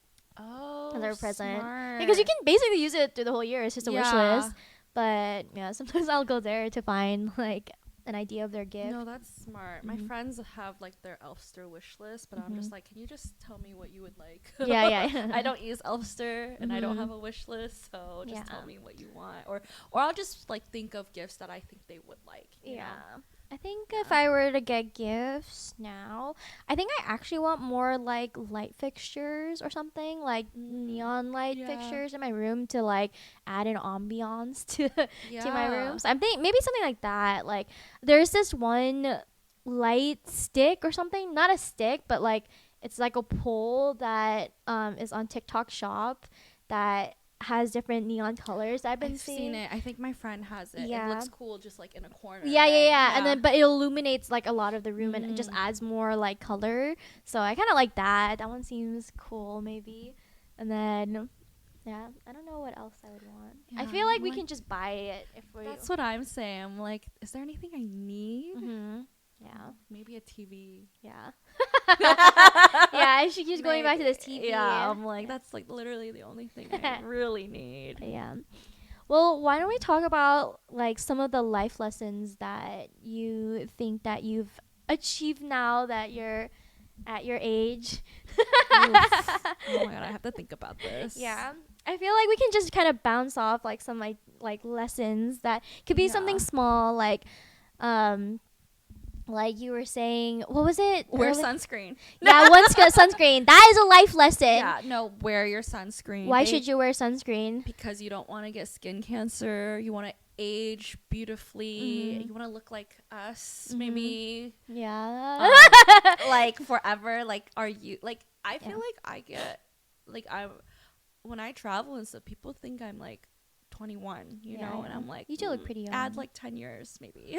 present. Smart. Because you can basically use it through the whole year. It's just a wish list. But, yeah, sometimes I'll go there to find, like, an idea of their gift. No, that's smart. My friends have like their Elfster wish list, but I'm just like, can you just tell me what you would like? Yeah. I don't use Elfster and I don't have a wish list, so just tell me what you want, or I'll just like think of gifts that I think they would like. You know? I think if I were to get gifts now, I think I actually want more like light fixtures or something, like neon light fixtures in my room to like add an ambiance to my room. So I'm thinking maybe something like that. Like there's this one light stick or something, not a stick, but like it's like a pole that is on TikTok Shop that has different neon colors. I've seen it. I think my friend has it. Yeah. It looks cool just like in a corner. Yeah. And then but it illuminates like a lot of the room and it just adds more like color. So I kind of like that. That one seems cool maybe. And then I don't know what else I would want. I feel like we can just buy it if we. That's what I'm saying. I'm like, is there anything I need? Yeah. Maybe a TV. Yeah. She keeps going back to this TV. Yeah, I'm like, that's like literally the only thing I really need. Yeah. Well, why don't we talk about like some of the life lessons that you think that you've achieved now that you're at your age? Oh my god, I have to think about this. Yeah. I feel like we can just kind of bounce off like some like lessons that could be something small, like you were saying, what was it? Wear sunscreen. Yeah, sunscreen. That is a life lesson. Yeah, no, wear your sunscreen. Why should you wear sunscreen? Because you don't want to get skin cancer. You want to age beautifully. You want to look like us, maybe. Yeah. Like forever. Like, are you like? I feel Yeah. like I get like I when I travel and stuff, people think I'm like 21, you know, and I'm like, you do look pretty young. add like 10 years, maybe.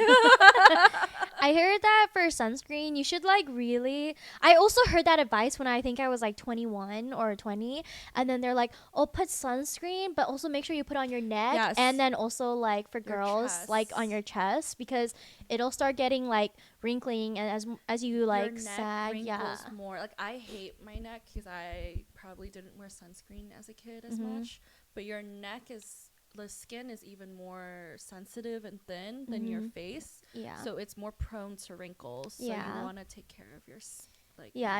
I heard that for sunscreen, you should like really. I also heard that advice when I think I was like 21 or 20, and then they're like, "Oh, put sunscreen, but also make sure you put on your neck, Yes. and then also like for Your girls, chest. like on your chest, because it'll start getting like wrinkling, and as you like Your neck sag, wrinkles more. Like, I hate my neck because I probably didn't wear sunscreen as a kid as much, but your neck is. The skin is even more sensitive and thin than your face, so it's more prone to wrinkles. So you want to take care of your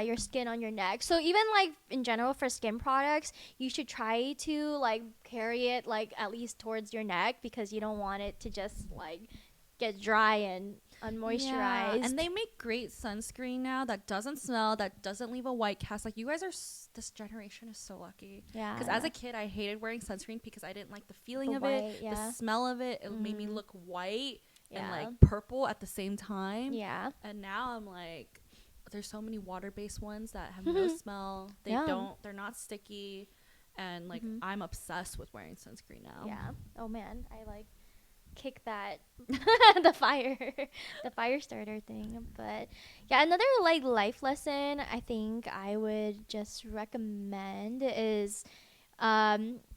your skin on your neck. So even like in general for skin products, you should try to like carry it like at least towards your neck, because you don't want it to just like get dry and unmoisturized. Yeah, and they make great sunscreen now that doesn't smell, that doesn't leave a white cast. Like, you guys are this generation is so lucky. Yeah, because as a kid I hated wearing sunscreen because I didn't like the feeling of it, the smell of it. It made me look white and like purple at the same time. Yeah, and now I'm like, there's so many water-based ones that have no smell. They're not sticky, and like I'm obsessed with wearing sunscreen now. Yeah. Oh man, I like kick that the fire starter thing. But yeah, another like life lesson I think I would just recommend is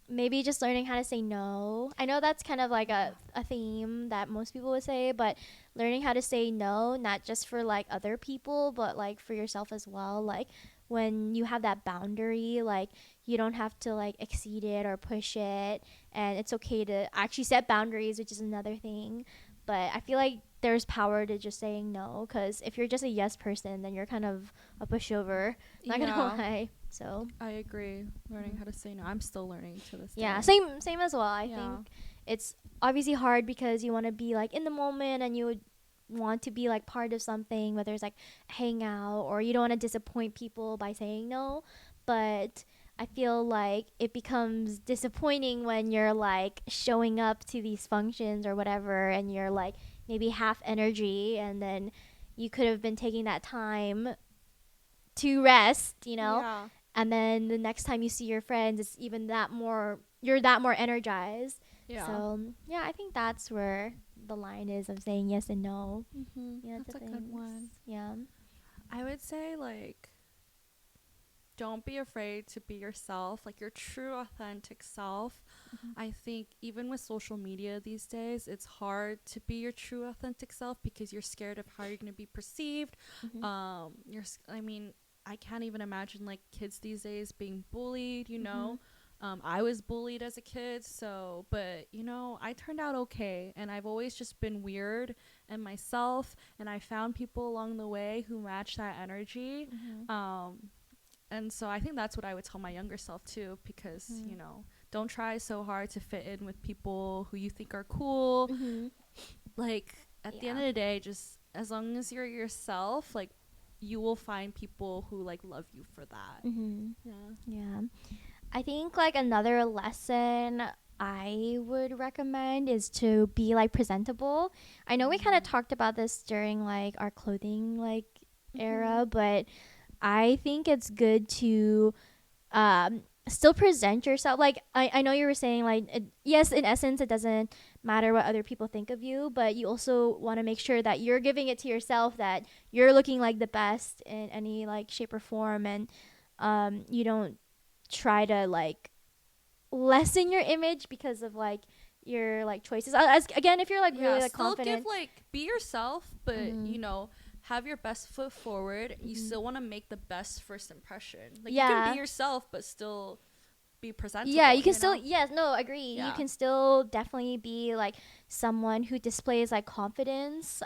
maybe just learning how to say no. I know that's kind of like a theme that most people would say, but learning how to say no, not just for like other people, but like for yourself as well. Like when you have that boundary, like you don't have to like exceed it or push it, and it's okay to actually set boundaries, which is another thing. But I feel like there's power to just saying no, because if you're just a yes person, then you're kind of a pushover, not gonna lie. So I agree. Learning how to say no. I'm still learning to this day. yeah, same as well. I think it's obviously hard because you want to be like in the moment, and you would want to be like part of something, whether it's like hangout, or you don't want to disappoint people by saying no. But I feel like it becomes disappointing when you're like showing up to these functions or whatever, and you're like maybe half energy, and then you could have been taking that time to rest, you know. And then the next time you see your friends, it's even you're that more energized. So yeah, I think that's where the line is of saying yes and no. Yeah, that's a good one. Yeah, I would say, like, don't be afraid to be yourself, like your true authentic self. I think even with social media these days, it's hard to be your true authentic self because you're scared of how you're going to be perceived. I mean, I can't even imagine like kids these days being bullied, you know. I was bullied as a kid, but you know, I turned out okay, and I've always just been weird and myself, and I found people along the way who match that energy. And so I think that's what I would tell my younger self too, because you know, don't try so hard to fit in with people who you think are cool. Like, at the end of the day, just as long as you're yourself, like, you will find people who like love you for that. Yeah. I think like another lesson I would recommend is to be like presentable. I know we kind of talked about this during like our clothing like era, but I think it's good to still present yourself. Like I know you were saying like yes, in essence it doesn't matter what other people think of you, but you also want to make sure that you're giving it to yourself, that you're looking like the best in any like shape or form, and you don't try to like lessen your image because of like your like choices. Again, if you're like really like still confident, be yourself, but you know, have your best foot forward. You still want to make the best first impression. Like, you can be yourself but still be presentable. Yeah, you can still agree. Yeah. You can still definitely be like someone who displays like confidence,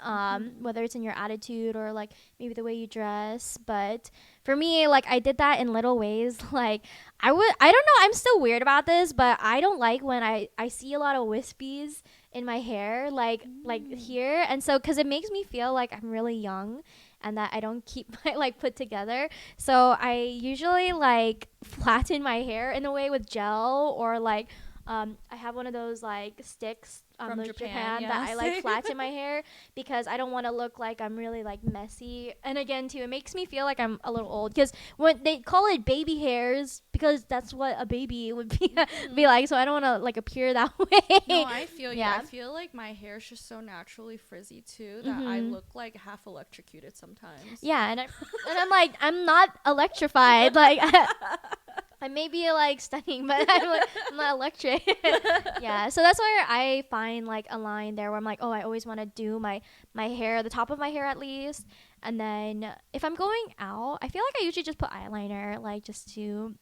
whether it's in your attitude or like maybe the way you dress. But for me, like, I did that in little ways. Like, I don't know, I'm still weird about this, but I don't like when I see a lot of wispies in my hair, like here, and so because it makes me feel like I'm really young and that I don't keep my like put together. So I usually like flatten my hair in a way with gel, or like I have one of those like sticks from Japan, that I like yes. flatten my hair because I don't want to look like I'm really like messy. And again, too, it makes me feel like I'm a little old because when they call it baby hairs because that's what a baby would be like. So I don't want to like appear that way. No, I feel you. Yeah. I feel like my hair's just so naturally frizzy too that I look like half electrocuted sometimes. Yeah, and I'm like I'm not electrified. Like I may be like stunning, but I'm not electric. Yeah, so that's where I find like a line there where I'm like, oh, I always want to do my hair, the top of my hair at least, and then if I'm going out, I feel like I usually just put eyeliner, like just to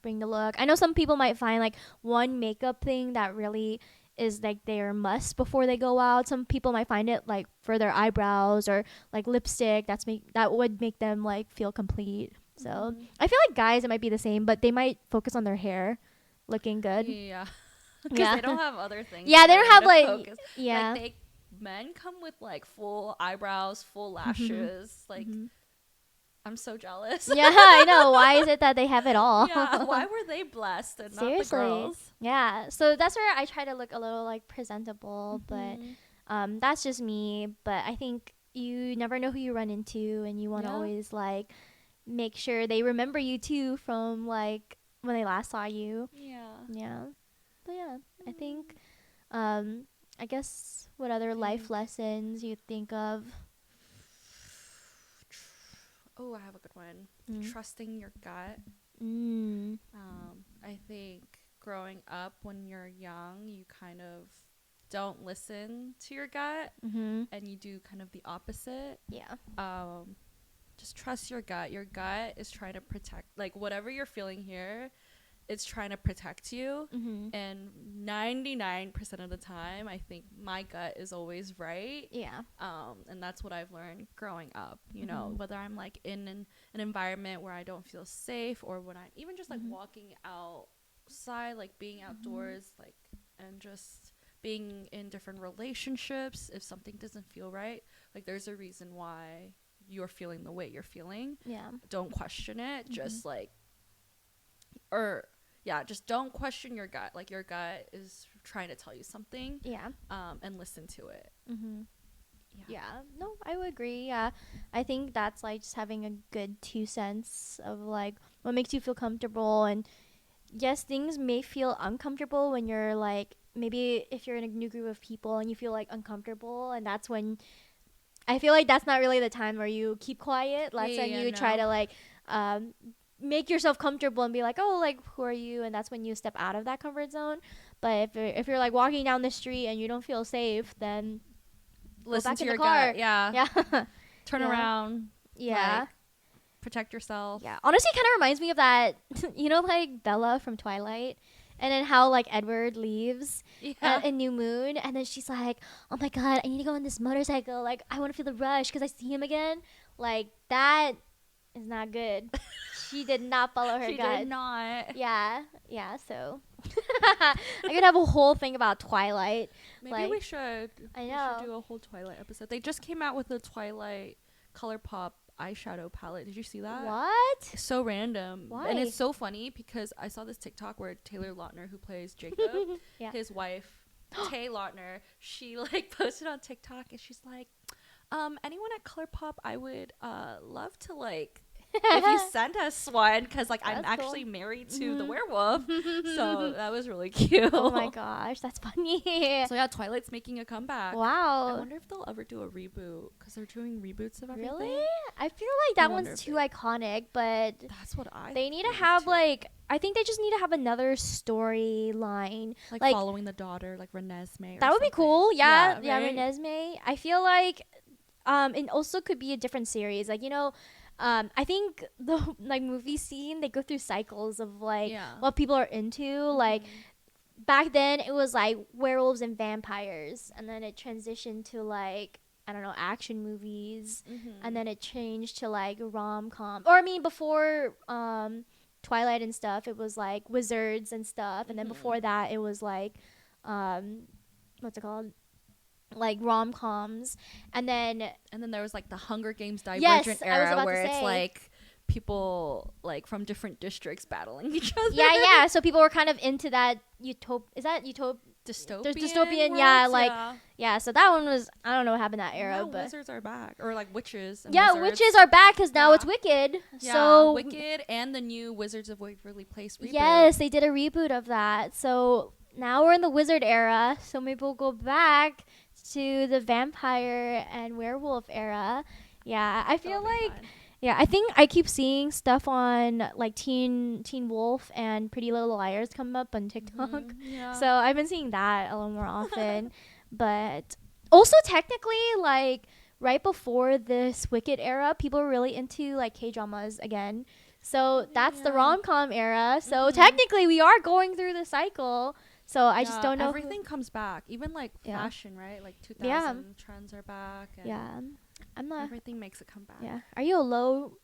bring the look. I know some people might find like one makeup thing that really is like their must before they go out. Some people might find it like for their eyebrows or like lipstick. That would make them like feel complete. So I feel like guys it might be the same, but they might focus on their hair looking good. Yeah. Because Yeah. they don't have other things. Yeah, they don't have to like focus. yeah. Like men come with like full eyebrows, full lashes. Like I'm so jealous. Yeah, I know. Why is it that they have it all? Yeah. Why were they blessed and Seriously. not the girls? Yeah. So that's where I try to look a little like presentable, but that's just me. But I think you never know who you run into, and you want to always like make sure they remember you too from like when they last saw you. Yeah. Yeah. But yeah, I think I guess what other life lessons you think of? Oh, I have a good one. Trusting your gut. I think growing up when you're young, you kind of don't listen to your gut and you do kind of the opposite. Yeah. Just trust your gut. Your gut is trying to protect, like whatever you're feeling here, it's trying to protect you. And 99% of the time, I think my gut is always right. Yeah. And that's what I've learned growing up, you know, whether I'm like in an environment where I don't feel safe or when I'm even just like walking outside, like being outdoors, like, and just being in different relationships. If something doesn't feel right, like there's a reason why you're feeling the way you're feeling. Yeah. Don't question it. Just like, just don't question your gut. Like your gut is trying to tell you something. Yeah. And listen to it. Yeah. No, I would agree. Yeah. I think that's like just having a good 2 cents of like what makes you feel comfortable. And yes, things may feel uncomfortable when you're like, maybe if you're in a new group of people and you feel like uncomfortable, and that's when I feel like that's not really the time where you keep quiet. That's when you try to like make yourself comfortable and be like, oh, like who are you? And that's when you step out of that comfort zone. But if you're like walking down the street and you don't feel safe, then Listen go back to in your the car. gut. Yeah. Yeah. Turn around. Yeah. Like, protect yourself. Yeah. Honestly, it kind of reminds me of that, you know, like Bella from Twilight. And then how like Edward leaves in New Moon, and then she's like, "Oh my god, I need to go on this motorcycle. Like, I want to feel the rush because I see him again." Like that is not good. She did not follow her gut. She did not. Yeah. So I could have a whole thing about Twilight. Maybe like, we should. I know. We should do a whole Twilight episode. They just came out with a Twilight ColourPop eyeshadow palette. Did you see that? What? It's so random. Why? And it's so funny because I saw this TikTok where Taylor Lautner, who plays Jacob, his wife, Tay Lautner, she like posted on TikTok and she's like, anyone at ColourPop, I would love to like if you send us one, because like I'm actually married to the werewolf. So that was really cute. Oh my gosh, that's funny. So yeah, Twilight's making a comeback. Wow. I wonder if they'll ever do a reboot, because they're doing reboots of everything. Really? I feel like that one's too iconic, but that's what they need to have like, I think they just need to have another storyline, like following the daughter, like Renesmee. That would be cool. Yeah, right? Renesmee. I feel like it also could be a different series, like, you know. I think the like movie scene, they go through cycles of like what people are into. Like back then it was like werewolves and vampires, and then it transitioned to like, I don't know, action movies, and then it changed to like rom-com. Or I mean before Twilight and stuff, it was like wizards and stuff, and then before that it was like what's it called? Like rom-coms, and then there was like the Hunger Games Divergent era where it's like people like from different districts battling each other. Yeah. So people were kind of into that dystopian. dystopian, worlds, yeah, like yeah. So that one was, I don't know what happened in that era, now but wizards are back, or like witches. And yeah, wizards. witches are back because now Yeah. it's Wicked. Yeah, So Wicked and the new Wizards of Waverly Place reboot. yes, they did a reboot of that. So now we're in the wizard era. So maybe we'll go back to the vampire and werewolf era. Yeah, I feel That'll be like fun. yeah, I think I keep seeing stuff on like Teen Wolf and Pretty Little Liars come up on TikTok. Yeah. So I've been seeing that a little more often. But also technically like right before this Wicked era, people were really into like K-dramas again. So that's the Yeah. rom-com era. So technically we are going through the cycle. So I just don't know. Everything comes back, even like Yeah. fashion, right? Like 2000 Yeah. trends are back. And Yeah. I'm not. everything makes it come back. Yeah. Are you a low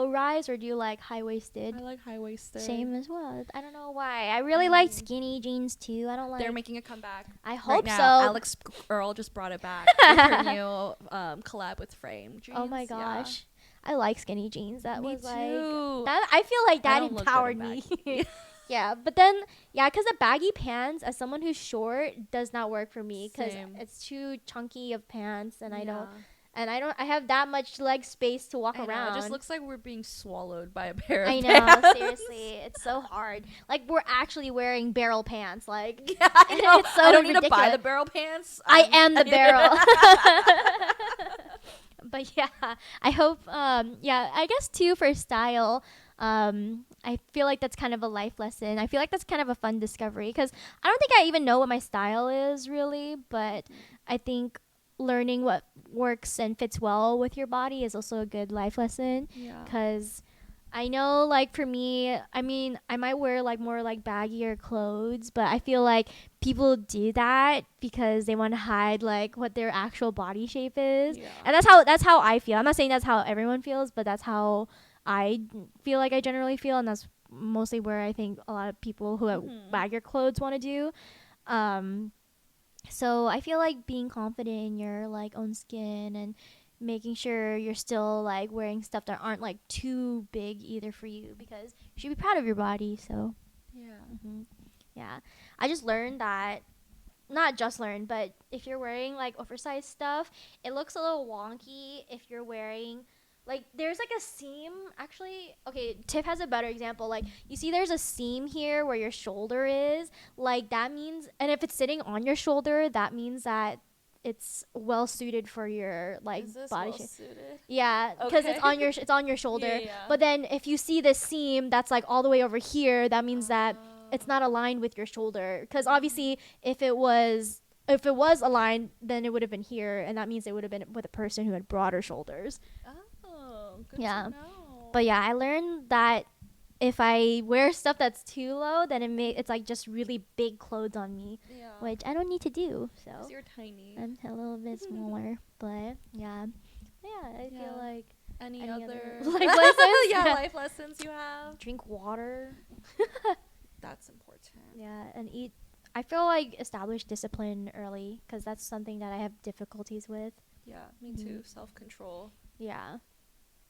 rise or do you like high waisted? I like high waisted. Same as well. I don't know why. I really like skinny jeans too. I don't like. They're making a comeback. I hope right so. now. Alex Earl just brought it back with her new collab with Frame jeans. Oh my gosh. I like skinny jeans. That Me was too. like that. I feel like that don't look good empowered in me. Yeah, but then yeah, because the baggy pants, as someone who's short, does not work for me because Same. it's too chunky of pants, and I Yeah. don't. I have that much leg space to walk I know, around. it just looks like we're being swallowed by a pair of I know, pants. seriously, it's so hard. Like we're actually wearing barrel pants. Like Yeah, I know. it's so I don't need to buy ridiculous. the barrel pants. I am the need- barrel. But yeah, I hope. Yeah, I guess too for style. I feel like that's kind of a life lesson. I feel like that's kind of a fun discovery because I don't think I even know what my style is really, but I think learning what works and fits well with your body is also a good life lesson. Yeah. Because I know, like, for me, I mean, I might wear like more like baggier clothes, but I feel like people do that because they want to hide like what their actual body shape is. Yeah. And that's how I feel. I'm not saying that's how everyone feels, but that's how I feel like I generally feel, and that's mostly where I think a lot of people who have baggier clothes want to do. So I feel like being confident in your like own skin and making sure you're still like wearing stuff that aren't like too big either for you, because you should be proud of your body. So Yeah. yeah, I just learned that, not just learned, but if you're wearing like oversized stuff, it looks a little wonky if you're wearing like there's like a seam. Actually, okay, Tiff has a better example. Like you see there's a seam here where your shoulder is, like that means, and if it's sitting on your shoulder, that means that it's well suited for your like Is this body well shape. suited? Yeah, because Okay. it's on your shoulder. Yeah. But then if you see this seam that's like all the way over here, that means that it's not aligned with your shoulder. Because obviously, if it was aligned, then it would have been here, and that means it would have been with a person who had broader shoulders. Oh, good Yeah. to know. But yeah, I learned that if I wear stuff that's too low, then it's like just really big clothes on me, Yeah. which I don't need to do. 'Cause So you're tiny. I'm a little bit smaller, but yeah, I feel Yeah. like Any any other other life lessons? yeah, life lessons you have? drink water. That's important. Yeah, and eat. I feel like establish discipline early because that's something that I have difficulties with. Yeah, me too. Self-control Yeah.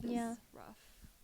is Yeah. rough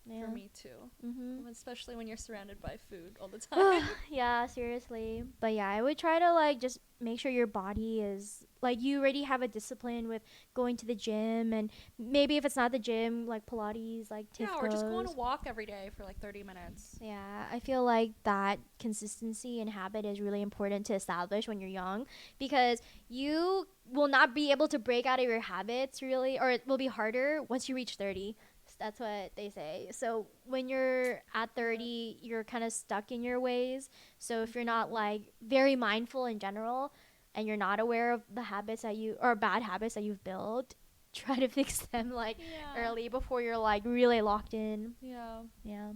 Yeah. for me too. Mm-hmm. Especially when you're surrounded by food all the time. Yeah, seriously. But yeah, I would try to like just make sure your body is like you already have a discipline with going to the gym, and maybe if it's not the gym, like Pilates, like TIFF Yeah, or just go on a goes. walk every day for like 30 minutes. Yeah, I feel like that consistency and habit is really important to establish when you're young, because you will not be able to break out of your habits really, or it will be harder once you reach 30. That's what they say. So when you're at 30, you're kind of stuck in your ways. So if you're not like very mindful in general and you're not aware of the habits that you, or bad habits that you've built, try to fix them like early before you're like really locked in. Yeah. Yeah.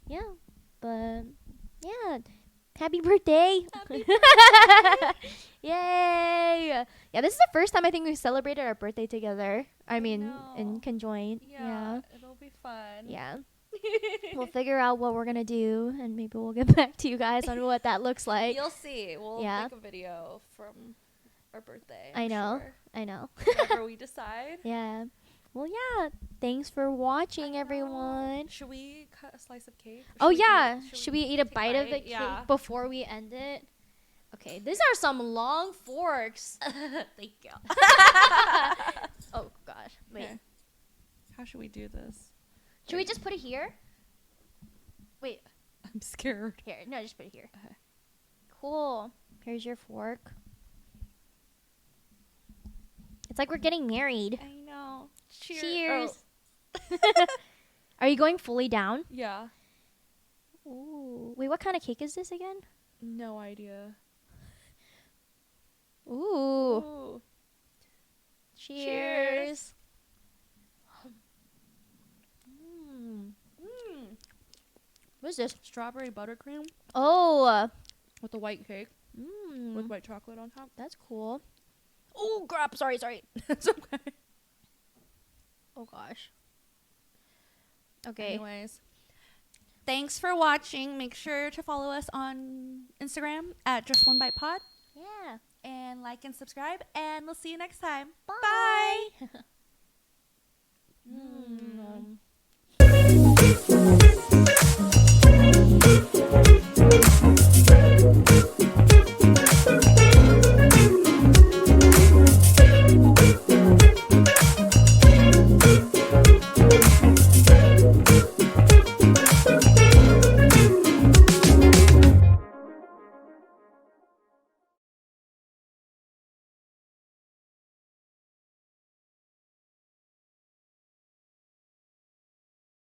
Yeah. But yeah. Happy birthday. Happy Yay. Yeah, this is the first time I think we've celebrated our birthday together. I mean, in know. conjoint. Yeah, it'll be fun. Yeah. We'll figure out what we're going to do, and maybe we'll get back to you guys on what that looks like. You'll see. We'll Yeah. make a video from our birthday. I I'm know. sure. I know. Whenever we decide. Yeah. Well, yeah. Thanks for watching, everyone. Should we cut a slice of cake? Oh, yeah. Should we eat a take bite of the cake Yeah. before we end it? Okay, these are some long forks. Thank you. Oh gosh, wait. Okay. How should we do this? Should we just put it here? Wait, I'm scared. here. No, just put it here. Okay. Cool. Here's your fork. It's like we're getting married. I know. Cheers. Oh. Are you going fully down? Yeah. Ooh. Wait, what kind of cake is this again? No idea. Ooh. Ooh. Cheers. What is this? Strawberry buttercream Oh. with a white cake with white chocolate on top. That's cool. Oh, crap. Sorry. It's okay. Oh, gosh. Okay. Anyways, thanks for watching. Make sure to follow us on Instagram at justonebitepod. Yeah. And like and subscribe. And we'll see you next time. Bye. Bye. Mm.